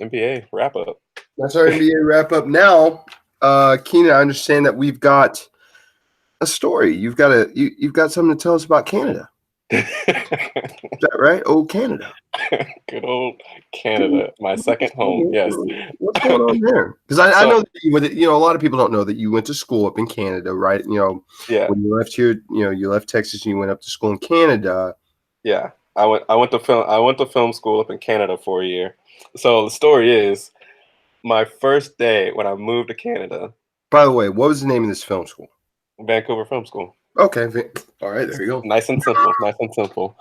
NBA wrap up. That's our NBA wrap up. Now, Keenan, I understand that we've got a story. You've got something to tell us about Canada. Is that right? Old Canada. Good old Canada, my second home. Yes. What's going on there? Because I know that a lot of people don't know that you went to school up in Canada, right? Yeah. When you left here, you left Texas and you went up to school in Canada. Yeah. I went to film school up in Canada for a year. So the story is, my first day when I moved to Canada. By the way, what was the name of this film school? Vancouver Film School. Okay. All right. There you go. Nice and simple.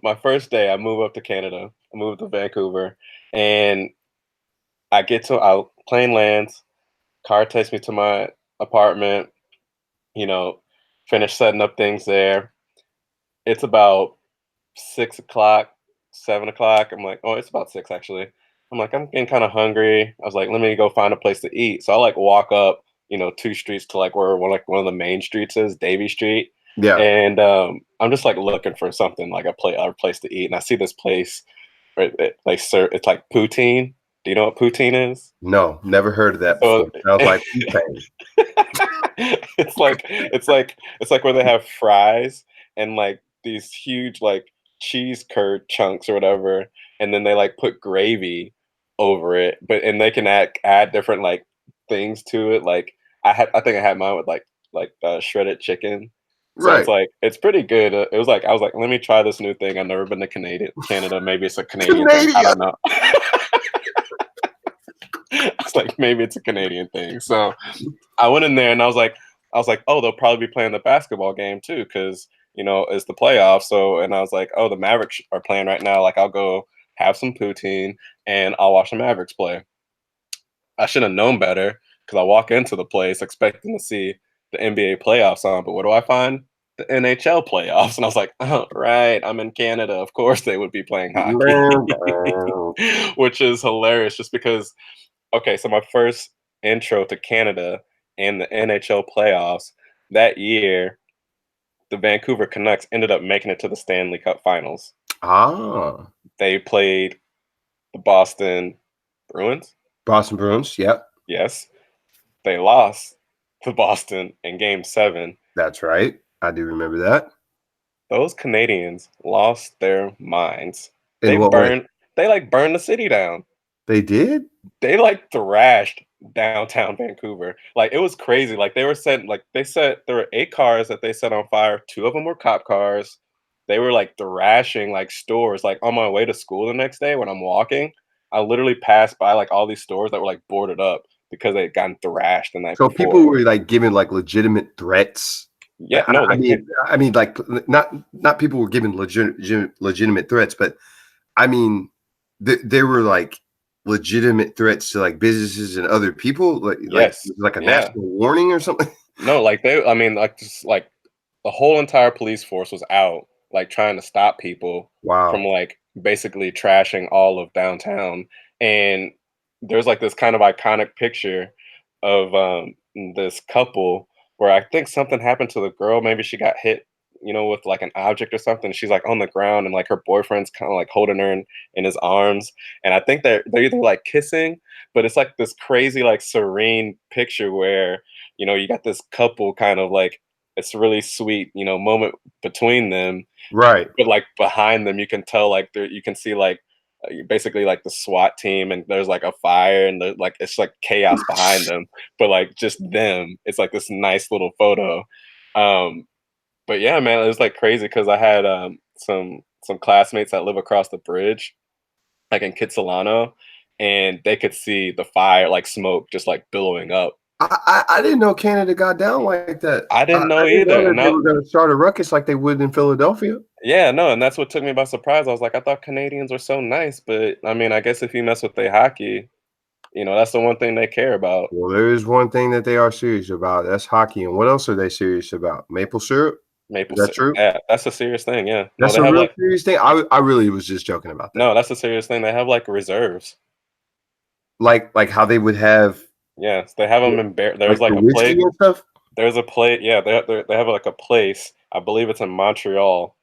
My first day, I moved up to Canada. I moved to Vancouver, and plane lands. Car takes me to my apartment. Finish setting up things there. It's about 6 o'clock. 7 o'clock. I'm like, oh, it's about 6 actually. I'm like, I'm getting kind of hungry. I was like, let me go find a place to eat. So I like walk up, 2 streets to like where one of the main streets is, Davy Street. Yeah. And I'm just like looking for something like a place to eat. And I see this place where they serve, it's like poutine. Do you know what poutine is? No, never heard of that So before. Sounds like poutine. it's like where they have fries and like these huge like cheese curd chunks or whatever, and then they like put gravy over it. But and they can add different like things to it. Like I think I had mine with like shredded chicken. So it's Right. like it's pretty good. It was like I was like, let me try this new thing. I've never been to Canada. Maybe it's a Canadian thing. I Canadian. don't know. It's like maybe it's a Canadian thing. So I went in there and I was like, oh, they'll probably be playing the basketball game too, because it's the playoffs. So and I was like, oh, the Mavericks are playing right now. Like I'll go have some poutine and I'll watch the Mavericks play. I should have known better because I walk into the place expecting to see the NBA playoffs on, but what do I find? The NHL playoffs. And I was like, oh, right, I'm in Canada. Of course they would be playing hockey, which is hilarious just because, okay, so my first intro to Canada and the NHL playoffs that year, the Vancouver Canucks ended up making it to the Stanley Cup Finals. Ah. They played the Boston Bruins. Boston Bruins. Yep. Yes, they lost to Boston in Game 7. That's right. I do remember that. Those Canadians lost their minds. They In what way? burned. They like burned the city down. They did? They like thrashed downtown Vancouver. Like it was crazy. Like they said there were 8 cars that they set on fire. 2 of them were cop cars. They were like thrashing like stores. Like on my way to school the next day when I'm walking, I literally passed by like all these stores that were like boarded up because they had gotten thrashed the night So before. people were like giving like legitimate threats. Yeah, no, I mean, like not people were giving legitimate threats, but I mean, there were like legitimate threats to like businesses and other people, yes, like a yeah. national warning or something. No, like I mean, like just like the whole entire police force was out, like trying to stop people from Wow. like basically trashing all of downtown. And there's like this kind of iconic picture of this couple where I think something happened to the girl. Maybe she got hit, with like an object or something. She's like on the ground and like her boyfriend's kind of like holding her in his arms. And I think they're either like kissing, but it's like this crazy, like serene picture where you got this couple kind of like it's really sweet, moment between them. Right. But like behind them, you can tell like you can see like basically like the SWAT team, and there's like a fire, and like it's like chaos behind them. But like just them, it's like this nice little photo. Um, but yeah, man, it was like crazy because I had some classmates that live across the bridge, like in Kitsilano, and they could see the fire, like smoke, just like billowing up. I didn't know Canada got down like that. I didn't know I didn't know either. that they were going to start a ruckus like they would in Philadelphia. Yeah, no, and that's what took me by surprise. I was like, I thought Canadians were so nice, but I mean, I guess if you mess with their hockey, that's the one thing they care about. Well, there is one thing that they are serious about. That's hockey. And what else are they serious about? Maple syrup? Maple Is that syrup. true? Yeah, that's a serious thing. Yeah. No, That's they a have real like serious thing. I really was just joking about that. no, that's a serious thing. They have like reserves. Like how they would have Yes, they have them in like there's like the a whiskey place. and stuff. There's a place. Yeah, they have like a place. I believe it's in Montreal,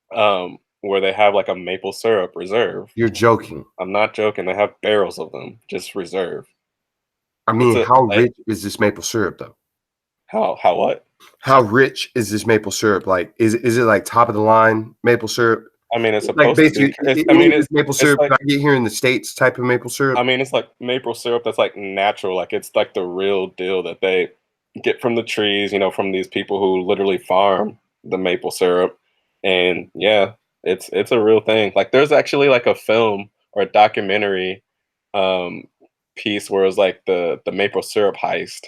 where they have like a maple syrup reserve. You're joking. I'm not joking. They have barrels of them, just reserve. I It's mean, a how like rich is this maple syrup though? how what? How rich is this maple syrup? Like, is it like top of the line maple syrup? I mean, it's Like supposed to be. basically I any mean, of this maple it's syrup like that I get here in the States type of maple syrup. I mean, it's like maple syrup that's like natural. Like it's like the real deal that they get from the trees, from these people who literally farm the maple syrup. And yeah, it's a real thing. Like there's actually like a film or a documentary um piece where it's like the maple syrup heist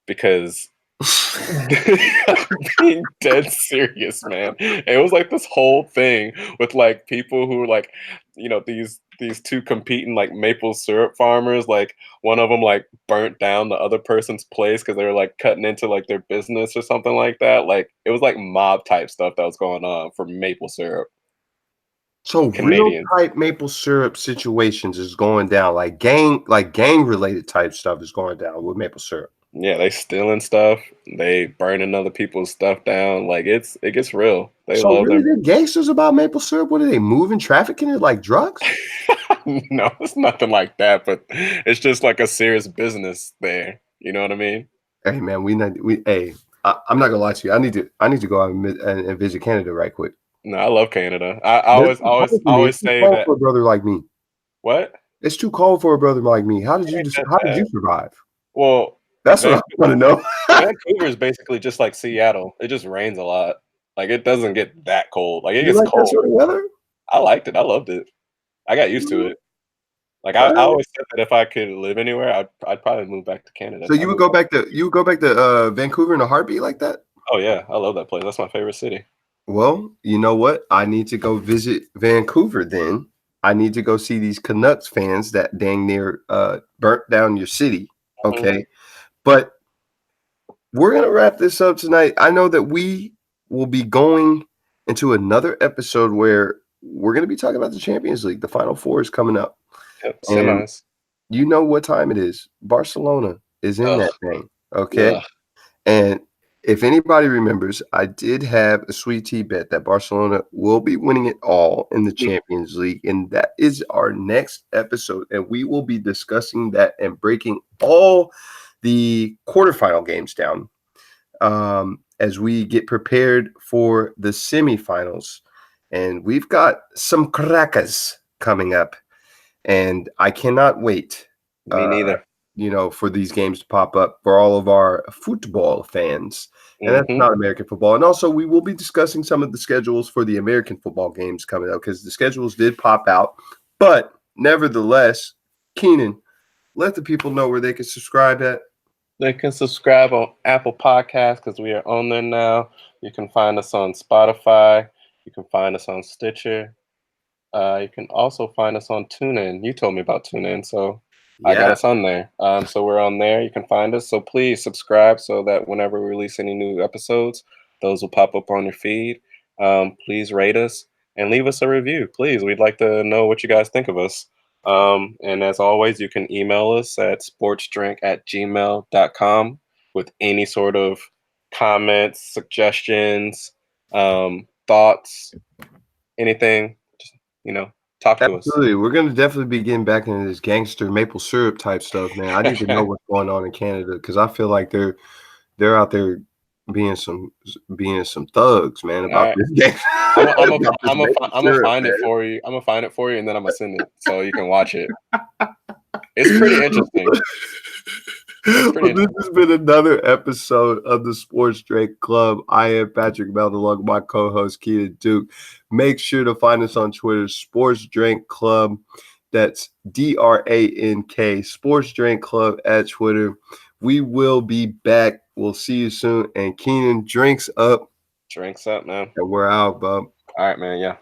because I'm being dead serious, man. And it was like this whole thing with like people who were like, these two competing like maple syrup farmers. Like one of them like burnt down the other person's place because they were like cutting into like their business or something like that. Like it was like mob type stuff that was going on for maple syrup. So real Canadians. type maple syrup situations is going down, like gang related type stuff is going down with maple syrup. Yeah, they stealing stuff. They burning other people's stuff down. Like it gets real. They So love really, them. they're gangsters about maple syrup. What are they moving, trafficking it like drugs? No, it's nothing like that, but it's just like a serious business there. You know what I mean? Hey man, I'm not gonna lie to you. I need to go out and visit Canada right quick. No, I love Canada. I That's too cold for me. It's always too say cold that. for a brother like me. What? It's too cold for a brother like me. It ain't that How did bad. you survive? Well, That's what I want to know. Vancouver is basically just like Seattle. It just rains a lot. Like it doesn't get that cold. Like it You gets like that cold. sort of weather? I liked it. I loved it. I got used to Mhm. it. Like All I right. always said that if I could live anywhere, I'd probably move back to Canada. So I moved back. you would go back to Vancouver in a heartbeat like that? Oh yeah, I love that place. That's my favorite city. Well, you know what? I need to go visit Vancouver then. I need to go see these Canucks fans that dang near burnt down your city. Mhm. Okay. But we're gonna wrap this up tonight. I know that we will be going into another episode where we're gonna be talking about the Champions League. The Final Four is coming up. Yep, And semis. you know what time it is. Barcelona is in Ugh, that thing. Okay. ugh. And if anybody remembers, I did have a sweet tea bet that Barcelona will be winning it all in the Champions League. And that is our next episode. And we will be discussing that and breaking all the quarterfinal games down as we get prepared for the semifinals. And we've got some crackers coming up. And I cannot wait. Me neither. For these games to pop up for all of our football fans. And that's Hmm. not American football. And also, we will be discussing some of the schedules for the American football games coming up because the schedules did pop out. But nevertheless, Keenan, let the people know where they can subscribe at. They can subscribe on Apple Podcasts because we are on there now. You can find us on Spotify. You can find us on Stitcher. You can also find us on TuneIn. You told me about TuneIn, so I got Yeah. us on there. So we're on there. You can find us. So please subscribe so that whenever we release any new episodes, those will pop up on your feed. Please rate us and leave us a review. Please, we'd like to know what you guys think of us. And as always, you can email us at sportsdrink@gmail.com with any sort of comments, suggestions, thoughts, anything. Talk to us. Absolutely. We're going to definitely be getting back into this gangster maple syrup type stuff, man. I need to know what's going on in Canada because I feel like they're out there being some thugs, man, All about right. this game. About this maple I'm gonna syrup, find it man. for you. I'm gonna find it for you, and then I'm gonna send it so you can watch it. It's pretty interesting. It's pretty Well, this interesting. has been another episode of the Sports Drake Club. I am Patrick Mel, along with my co-host Keita Duke. Make sure to find us on Twitter, Sports Drink Club. That's DRANK, Sports Drink Club at Twitter. We will be back. We'll see you soon. And Keenan, drinks up, Drinks up, man. and we're out, bub. All right, man. Yeah.